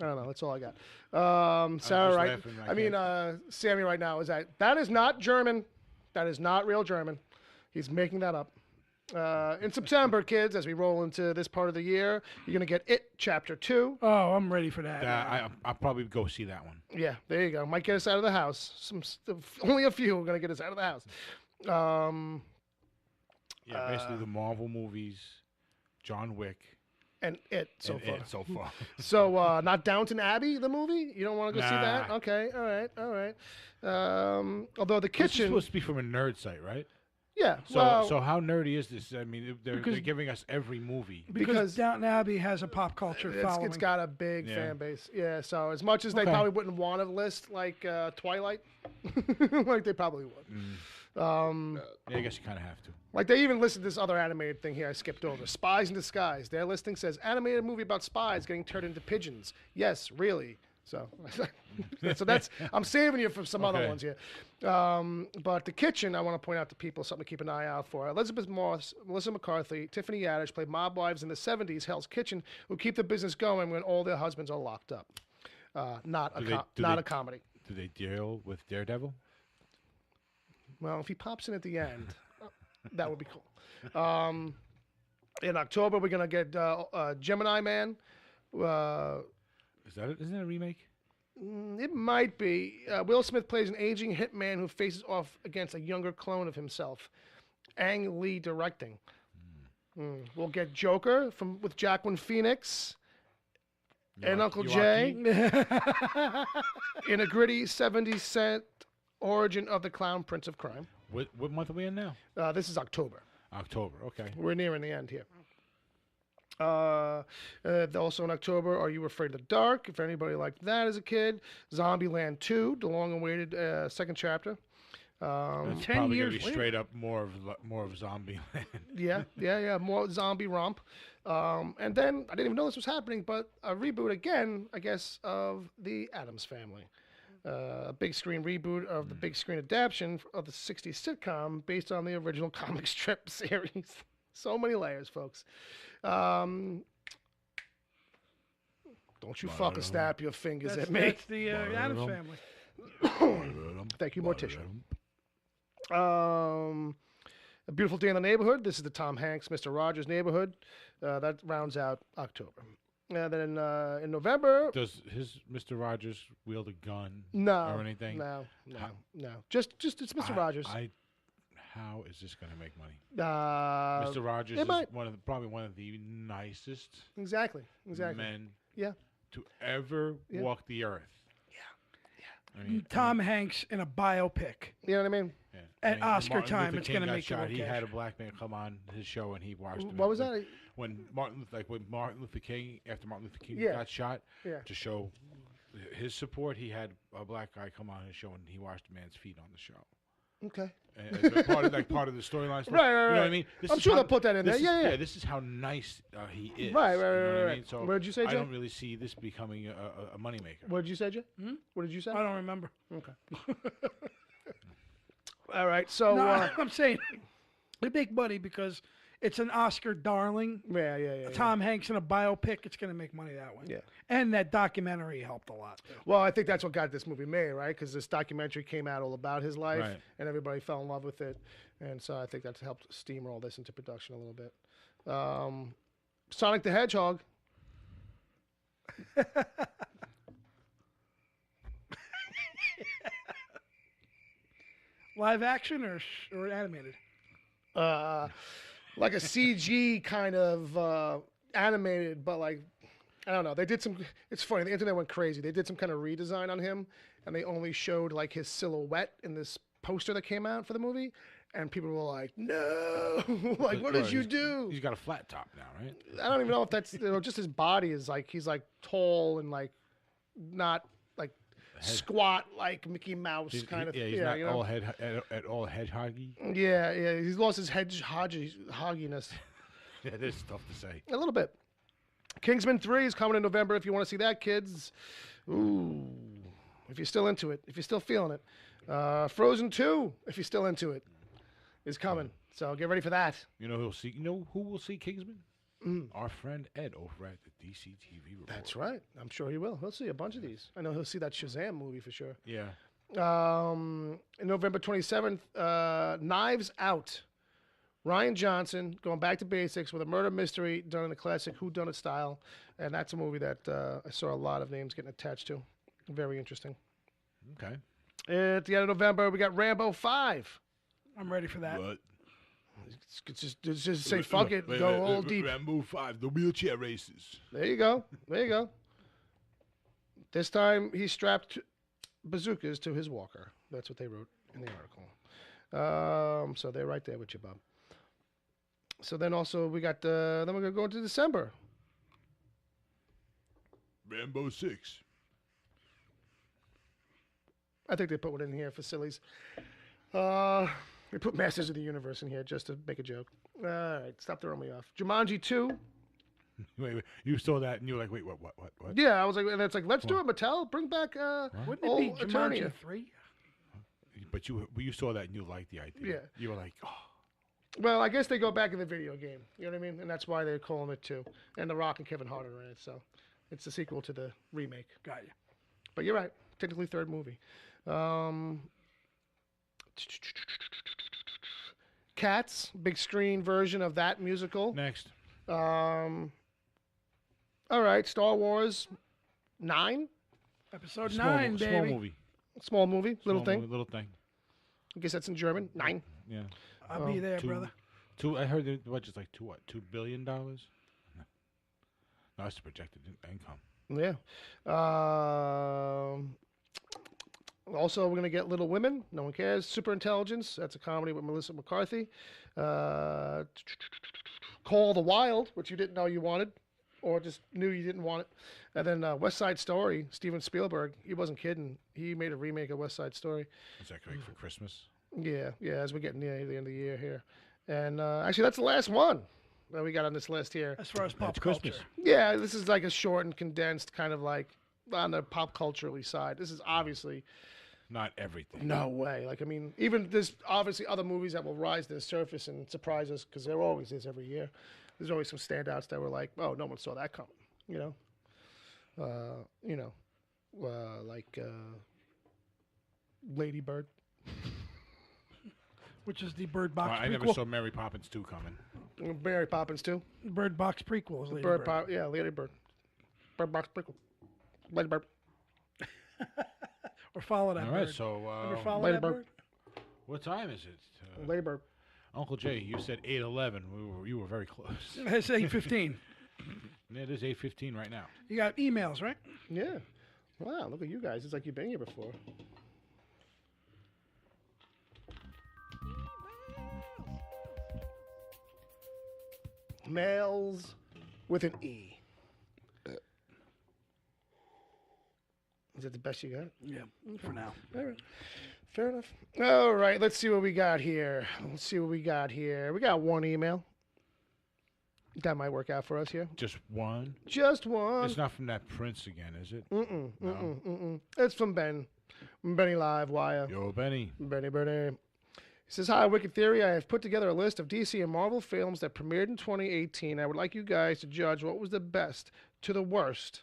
I don't know. That's all I got. Sarah, just right? laughing, I I mean, Sammy, right now is that is not German. That is not real German. He's making that up. In September, kids, as we roll into this part of the year, you're gonna get It Chapter 2. Oh, I'm ready for that. I'll probably go see that one. Yeah, there you go. Might get us out of the house. Only a few are gonna get us out of the house. Yeah, basically the Marvel movies, John Wick, And It so and far. It so far. So, not Downton Abbey, the movie? You don't want to go see that? Nah. Okay, all right. Although the This is kitchen, supposed to be from a nerd site, right? yeah. So, well, so how nerdy is this? I mean, they're Because- giving us every movie. because Downton Abbey has a pop culture following. it's got a big Yeah. fan base. Yeah. So as much as they Okay. probably wouldn't want to list like Twilight, like they probably would. Yeah, I guess you kind of have to. Like they even listed this other animated thing here I skipped over. Spies in Disguise. Their listing says animated movie about spies getting turned into pigeons. Yes, really. So, so that's I'm saving you from some other Okay. ones here. But the kitchen, I want to point out to people something to keep an eye out for. Elizabeth Moss, Melissa McCarthy, Tiffany Haddish played mob wives in the '70s Hell's Kitchen who keep the business going when all their husbands are locked up. Not a comedy. Do they deal with Daredevil? Well, if he pops in at the end, that would be cool. In October, we're gonna get Gemini Man. Isn't that a remake? It might be. Will Smith plays an aging hitman who faces off against a younger clone of himself. Ang Lee directing. We'll get Joker with Jacqueline Phoenix and Uncle Jay in a gritty 70-cent origin of the clown prince of crime. What month are we in now? This is October. October. Okay. We're nearing the end here. Also in October, Are You Afraid of the Dark? If anybody liked that as a kid. Zombieland 2, the long-awaited second chapter. It's 10 probably years gonna be later. straight up more of Zombieland. Yeah, more zombie romp. And then, I didn't even know this was happening, but a reboot again, I guess, of The Addams Family. A big screen reboot of the big screen adaptation of the 60s sitcom based on the original comic strip series. So many layers, folks. Don't you fucking snap your fingers at me. That's the Addams Family. Thank you, Morticia. A Beautiful Day in the Neighborhood. This is the Tom Hanks, Mr. Rogers Neighborhood. That rounds out October. And then in November, Does his Mr. Rogers wield a gun no, or anything? no. Just it's Mr. Rogers. How is this going to make money? Mr. Mr. Rogers it is might. probably one of the nicest Exactly. men Yeah. to ever Yeah. walk the earth. I mean, Tom Hanks in a biopic. You know what I mean? Yeah. At When Oscar Martin time, Luther it's King gonna got make you shot, look he cash. had a black man come on his show and he watched him. What was that? When Martin Luther King, after Martin Luther King Yeah. got shot, Yeah. to show his support, he had a black guy come on his show and he washed the man's feet on the show. Okay. And as a part of the storyline. Right. You know what I mean? I'm sure they'll put that in there. this is- Yeah. This is how nice he is. Right. You know what I mean? So What did you say, I Jay? don't really see this becoming a moneymaker. What did you say, Jay? What did you say? I don't remember. Okay. All right. So. No, I'm saying they make money because it's an Oscar darling. Yeah. Tom Hanks in a biopic, it's going to make money that way. Yeah. And that documentary helped a lot. Too. Well, I think that's what got this movie made, right? Because this documentary came out all about his life, Right. and everybody fell in love with it, and so I think that's helped steamroll this into production a little bit. Sonic the Hedgehog. Live action or animated? Like a CG kind of animated, but like I don't know. They did some. It's funny. The internet went crazy. They did some kind of redesign on him, and they only showed like his silhouette in this poster that came out for the movie. And people were like, "No, like what did you do?" He's got a flat top now, right? I don't even know if that's just his body is like he's like tall and like not like squat like Mickey Mouse kind of. Yeah, he's not all all hedgehoggy. Yeah. He's lost his hogginess. Yeah, it is tough to say. A little bit. Kingsman 3 is coming in November if you want to see that, kids. Ooh. If you're still into it. If you're still feeling it. Frozen 2, if you're still into it, is coming. So get ready for that. You know who will see Kingsman? Our friend Ed over at the DCTV Report. That's right. I'm sure he will. He'll see a bunch of these. I know he'll see that Shazam movie for sure. Yeah. November 27th, Knives Out. Ryan Johnson going back to basics with a murder mystery done in the classic whodunit style. And that's a movie that I saw a lot of names getting attached to. Very interesting. Okay. At the end of November, we got Rambo 5. I'm ready for that. What? It's just say fuck it, go all deep. Rambo 5, the wheelchair races. There you go. This time he strapped bazookas to his walker. That's what they wrote in the article. So they're right there with you, Bob. So then also we got then we're gonna go into December. Rambo 6. I think they put one in here for sillies. They put Masters of the Universe in here just to make a joke. All right, stop throwing me off. Jumanji 2. Wait, you saw that and you were like, wait, what? Yeah, I was like, and it's like, let's do it, Mattel. Bring back Wouldn't it old be Eternia. Jumanji 3? But you saw that and you liked the idea. Yeah. You were like, oh. Well, I guess they go back in the video game. You know what I mean? And that's why they're calling it 2. And The Rock and Kevin Hart are in it, so it's the sequel to the remake. Got you. But you're right. Technically third movie. Cats, big screen version of that musical. Next. All right, Star Wars 9. Episode Small 9, baby. Small movie. Small movie, little Small thing. movie, little thing. I guess that's in German. 9. Yeah. I'll be there, Two- brother. I heard the budget's like $2 billion? No, that's the projected income. Yeah. Also, we're going to get Little Women. No one cares. Super Intelligence. That's a comedy with Melissa McCarthy. Call the Wild, which you didn't know you wanted, or just knew you didn't want it. And then West Side Story. Steven Spielberg. He wasn't kidding. He made a remake of West Side Story. Is that correct for Christmas? Yeah. As we're getting near the end of the year here. And actually, that's the last one that we got on this list here. As far as pop That's culture. Christmas. Yeah, this is like a short and condensed kind of like on the pop culturally side. This is obviously Not everything. no way. Like, I mean, even there's obviously other movies that will rise to the surface and surprise us because there always is every year. There's always some standouts that were like, oh, no one saw that coming. Like Lady Bird. Which is the Bird Box I prequel. never saw Mary Poppins 2 coming. Mary Poppins too. Bird Box prequel is Lady Bird Bird. Pop, yeah, Lady Bird. Bird Box Prickle. Lady Bird. Or follow that All bird. right, so Ever follow Lady that Bird. bird? what time is it? Lady Bird. Uncle Jay, you said 8:11. You were very close. It's 8:15. Yeah, it is 8:15 right now. You got emails, right? Yeah. Wow, look at you guys. It's like you've been here before. Males with an E. Is that the best you got? Yeah, for now. All right. Fair enough. All right, let's see what we got here. We got one email. That might work out for us here. Just one? Just one. It's not from that Prince again, is it? No. It's from Ben. Benny Live Wire. Yo, Benny. Benny. He says, hi, Wicked Theory. I have put together a list of DC and Marvel films that premiered in 2018. I would like you guys to judge what was the best to the worst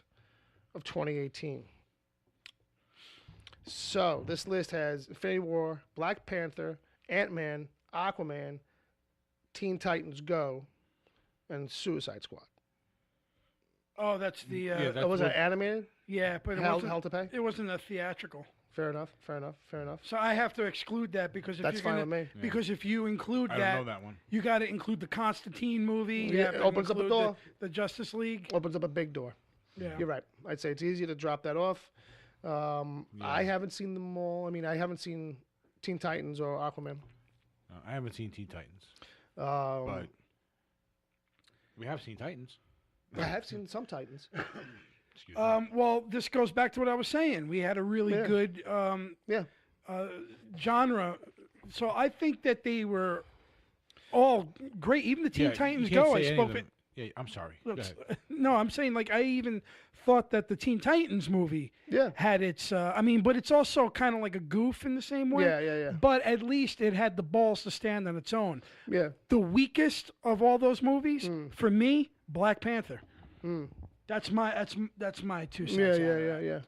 of 2018. So, this list has Infinity War, Black Panther, Ant-Man, Aquaman, Teen Titans Go, and Suicide Squad. Oh, that's the... was that animated? Yeah, but Hell to Pay? It wasn't a theatrical. Fair enough. So I have to exclude that because if that's you're fine with me. Because if you include I don't know that one. you got to include the Constantine movie. Yeah, it opens up a door. The Justice League. Opens up a big door. Yeah, you're right. I'd say it's easier to drop that off. I haven't seen them all. I mean, I haven't seen Teen Titans or Aquaman. I haven't seen Teen Titans. But we have seen Titans. I have seen some Titans. Well, this goes back to what I was saying. We had a really good genre. So I think that they were all great. Even the Teen Titans Go. I spoke. Yeah, I'm sorry. No, I'm saying like I even thought that the Teen Titans movie had its. But it's also kind of like a goof in the same way. Yeah. But at least it had the balls to stand on its own. Yeah. The weakest of all those movies for me, Black Panther. That's my 2 cents. Yeah.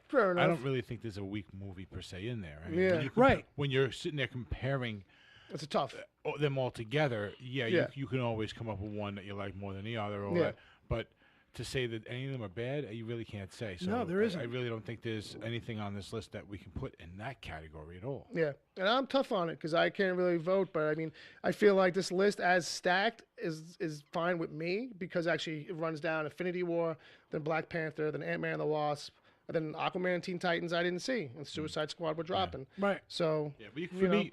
Fair enough. I don't really think there's a weak movie per se in there. I mean, when you're sitting there comparing, it's a tough them all together. You can always come up with one that you like more than the other. But to say that any of them are bad, you really can't say. So no, there isn't. I really don't think there's anything on this list that we can put in that category at all. Yeah, and I'm tough on it because I can't really vote. But I mean, I feel like this list as stacked is fine with me because actually it runs down Infinity War, then Black Panther, then Ant-Man and the Wasp, and then Aquaman and Teen Titans I didn't see, and Suicide Squad were dropping. Right. So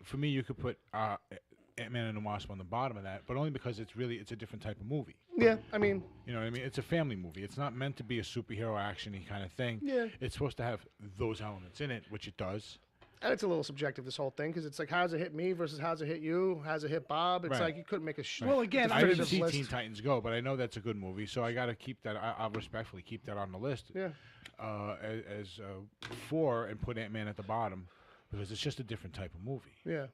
for me, you could put Ant-Man and the Wasp on the bottom of that, but only because it's a different type of movie. Yeah, I mean... You know what I mean? It's a family movie. It's not meant to be a superhero action-y kind of thing. Yeah. It's supposed to have those elements in it, which it does. And it's a little subjective, this whole thing, because it's like, how's it hit me versus how's it hit you? How's it hit Bob? It's like you couldn't make a... Well, again, I didn't see Teen Titans Go, but I know that's a good movie, so I got to keep that... I'll respectfully keep that on the list. Yeah. As 4 and put Ant-Man at the bottom, because it's just a different type of movie. Yeah.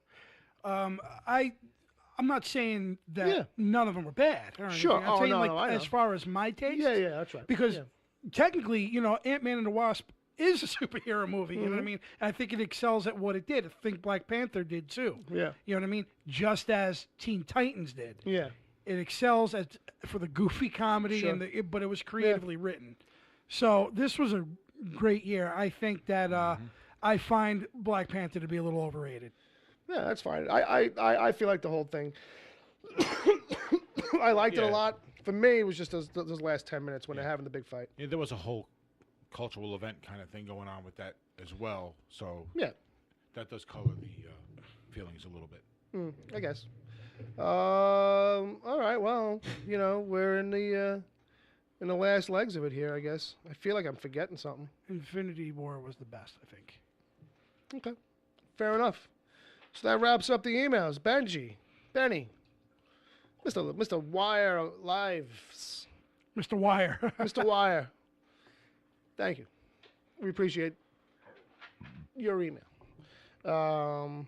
I'm not saying that none of them were bad. Sure. I'm saying I know. As far as my taste. Yeah, that's right. Because technically, Ant-Man and the Wasp is a superhero movie. You know what I mean? And I think it excels at what it did. I think Black Panther did too. Yeah. You know what I mean? Just as Teen Titans did. Yeah. It excels for the goofy comedy, but it was creatively written. So this was a great year. I think that I find Black Panther to be a little overrated. Yeah, that's fine. I feel like the whole thing. I liked it a lot. For me, it was just those last 10 minutes when they're having the big fight. Yeah, there was a whole cultural event kind of thing going on with that as well. So that does color the feelings a little bit. I guess. All right. Well, we're in the last legs of it here. I guess. I feel like I'm forgetting something. Infinity War was the best, I think. Okay. Fair enough. So that wraps up the emails. Benny, Mr. Wire Lives. Mr. Wire. Mr. Wire. Thank you. We appreciate your email. But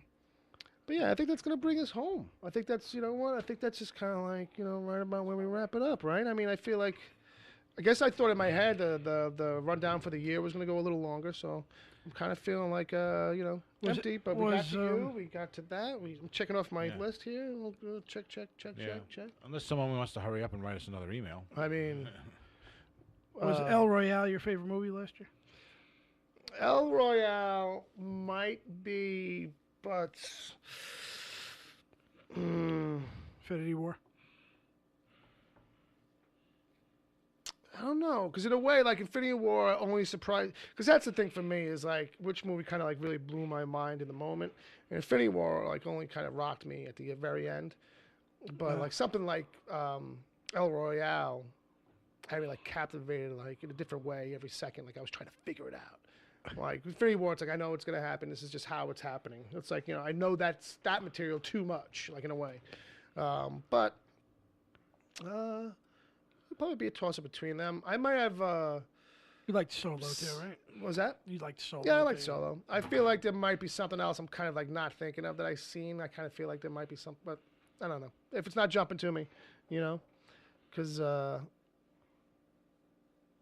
yeah, I think that's going to bring us home. I think that's, I think that's just kind of like, right about when we wrap it up, right? I mean, I feel like, I guess I thought in my head the rundown for the year was going to go a little longer, so I'm kind of feeling like, empty, but we got to you, we got to that. I'm checking off my list here. We'll go check. Unless someone wants to hurry up and write us another email. I mean... Was El Royale your favorite movie last year? El Royale might be, but... Infinity War? I don't know, because in a way, like Infinity War only surprised. Because that's the thing for me is like which movie kind of like really blew my mind in the moment. And Infinity War like only kind of rocked me at the very end. But like something like El Royale had me like captivated like in a different way every second. Like I was trying to figure it out. Like Infinity War, it's like I know it's gonna happen. This is just how it's happening. It's like I know that's that material too much, like in a way. But it'd probably be a toss up between them. I might have. You liked Solo too, right? What was that? You liked Solo. Yeah, I like Solo. I feel like there might be something else I'm kind of like not thinking of that I've seen. I kind of feel like there might be something, but I don't know if it's not jumping to me, because.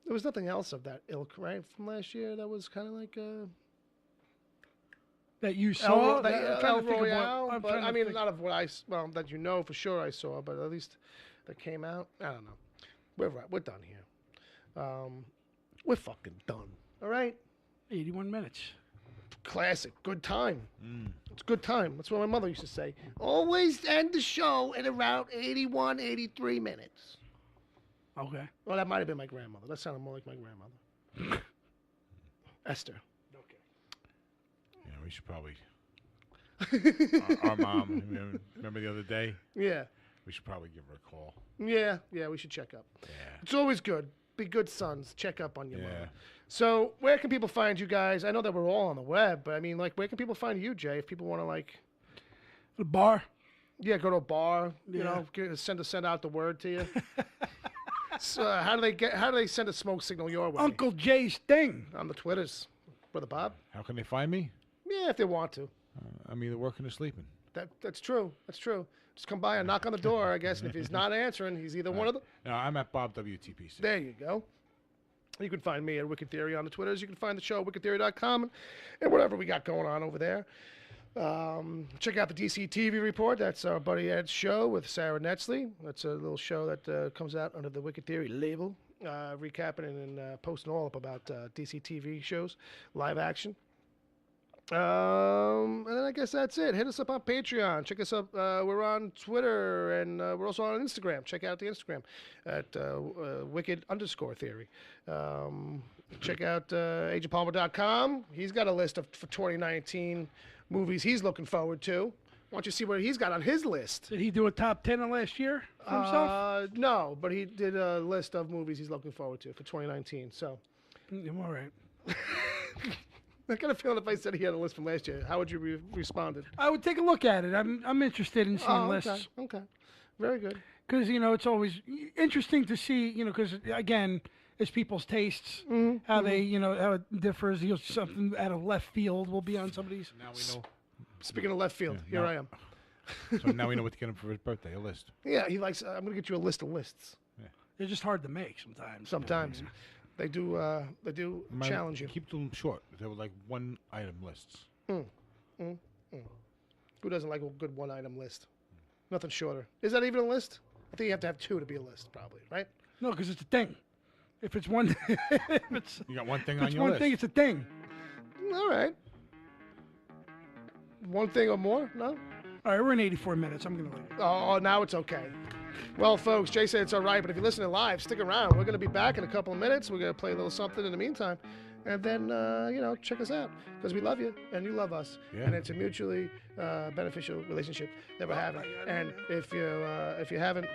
There was nothing else of that ilk, right, from last year that was kind of like that you saw. El Royale, but I mean, not of what that for sure I saw, but at least that came out. I don't know. We're done here. We're fucking done. All right. 81 minutes. Classic. Good time. It's good time. That's what my mother used to say. Always end the show at around 81, 83 minutes. Okay. Well, that might have been my grandmother. That sounded more like my grandmother. Esther. Okay. Yeah, we should probably. our mom. Remember the other day? Yeah. We should probably give her a call. Yeah, we should check up. Yeah. It's always good. Be good sons. Check up on your mother. So, where can people find you guys? I know that we're all on the web, but I mean, like, where can people find you, Jay? If people want to, like, the bar. Yeah, go to a bar. Send out the word to you. So, how do they send a smoke signal your way? Uncle Jay's thing on the Twitters, Brother Bob. How can they find me? Yeah, if they want to. I'm either working or sleeping. That's true. That's true. Just come by and knock on the door, I guess. And if he's not answering, he's either one of the. No, I'm at Bob WTPC. There you go. You can find me at Wicked Theory on the Twitters. You can find the show at wickedtheory.com and whatever we got going on over there. Check out the DC TV Report. That's our buddy Ed's show with Sarah Netzley. That's a little show that comes out under the Wicked Theory label, recapping and posting all up about DC TV shows, live action. And then I guess that's it. Hit us up on Patreon. Check us up. We're on Twitter and we're also on Instagram. Check out the Instagram at Wicked_Theory. Check out AgentPalmer.com. He's got a list for 2019 movies he's looking forward to. Why don't you see what he's got on his list? Did he do a top 10 of last year for himself? No, but he did a list of movies he's looking forward to for 2019. So, all right. I kind of feeling if I said he had a list from last year, how would you responded? I would take a look at it. I'm interested in seeing lists. Okay, very good. Because it's always interesting to see. Because again, it's people's tastes, how they how it differs. Something out of left field will be on somebody's. Now we know. Speaking of left field, here I am. So now we know what to get him for his birthday. A list. Yeah, he likes. I'm gonna get you a list of lists. Yeah. They're just hard to make sometimes. Sometimes. Yeah. They do challenge you. Keep them short. They were like one-item lists. Who doesn't like a good one-item list? Nothing shorter. Is that even a list? I think you have to have two to be a list, probably, right? No, because it's a thing. If it's one, you got one thing on your list. It's one thing. It's a thing. All right. One thing or more? No. All right, we're in 84 minutes. I'm gonna leave. Oh, now it's okay. Well, folks, Jay said it's all right, but if you're listening live, stick around. We're going to be back in a couple of minutes. We're going to play a little something in the meantime. And then, check us out because we love you and you love us. Yeah. And it's a mutually beneficial relationship that we're having. And if you haven't,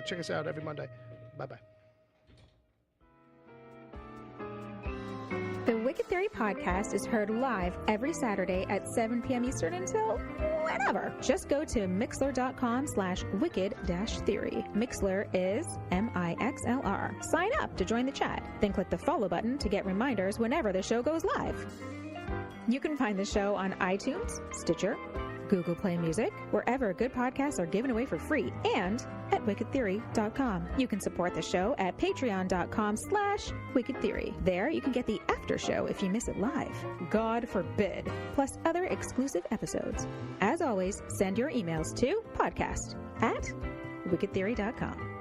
check us out every Monday. Bye-bye. The Wicked Theory podcast is heard live every Saturday at 7 p.m. Eastern until whenever. Just go to mixler.com/wicked-theory. Mixler is MIXLR. Sign up to join the chat. Then click the follow button to get reminders whenever the show goes live. You can find the show on iTunes, Stitcher, Google Play Music, wherever good podcasts are given away for free, and at wickedtheory.com. You can support the show at patreon.com/wickedtheory. There you can get the after show if you miss it live. God forbid. Plus other exclusive episodes. As always, send your emails to podcast@wickedtheory.com.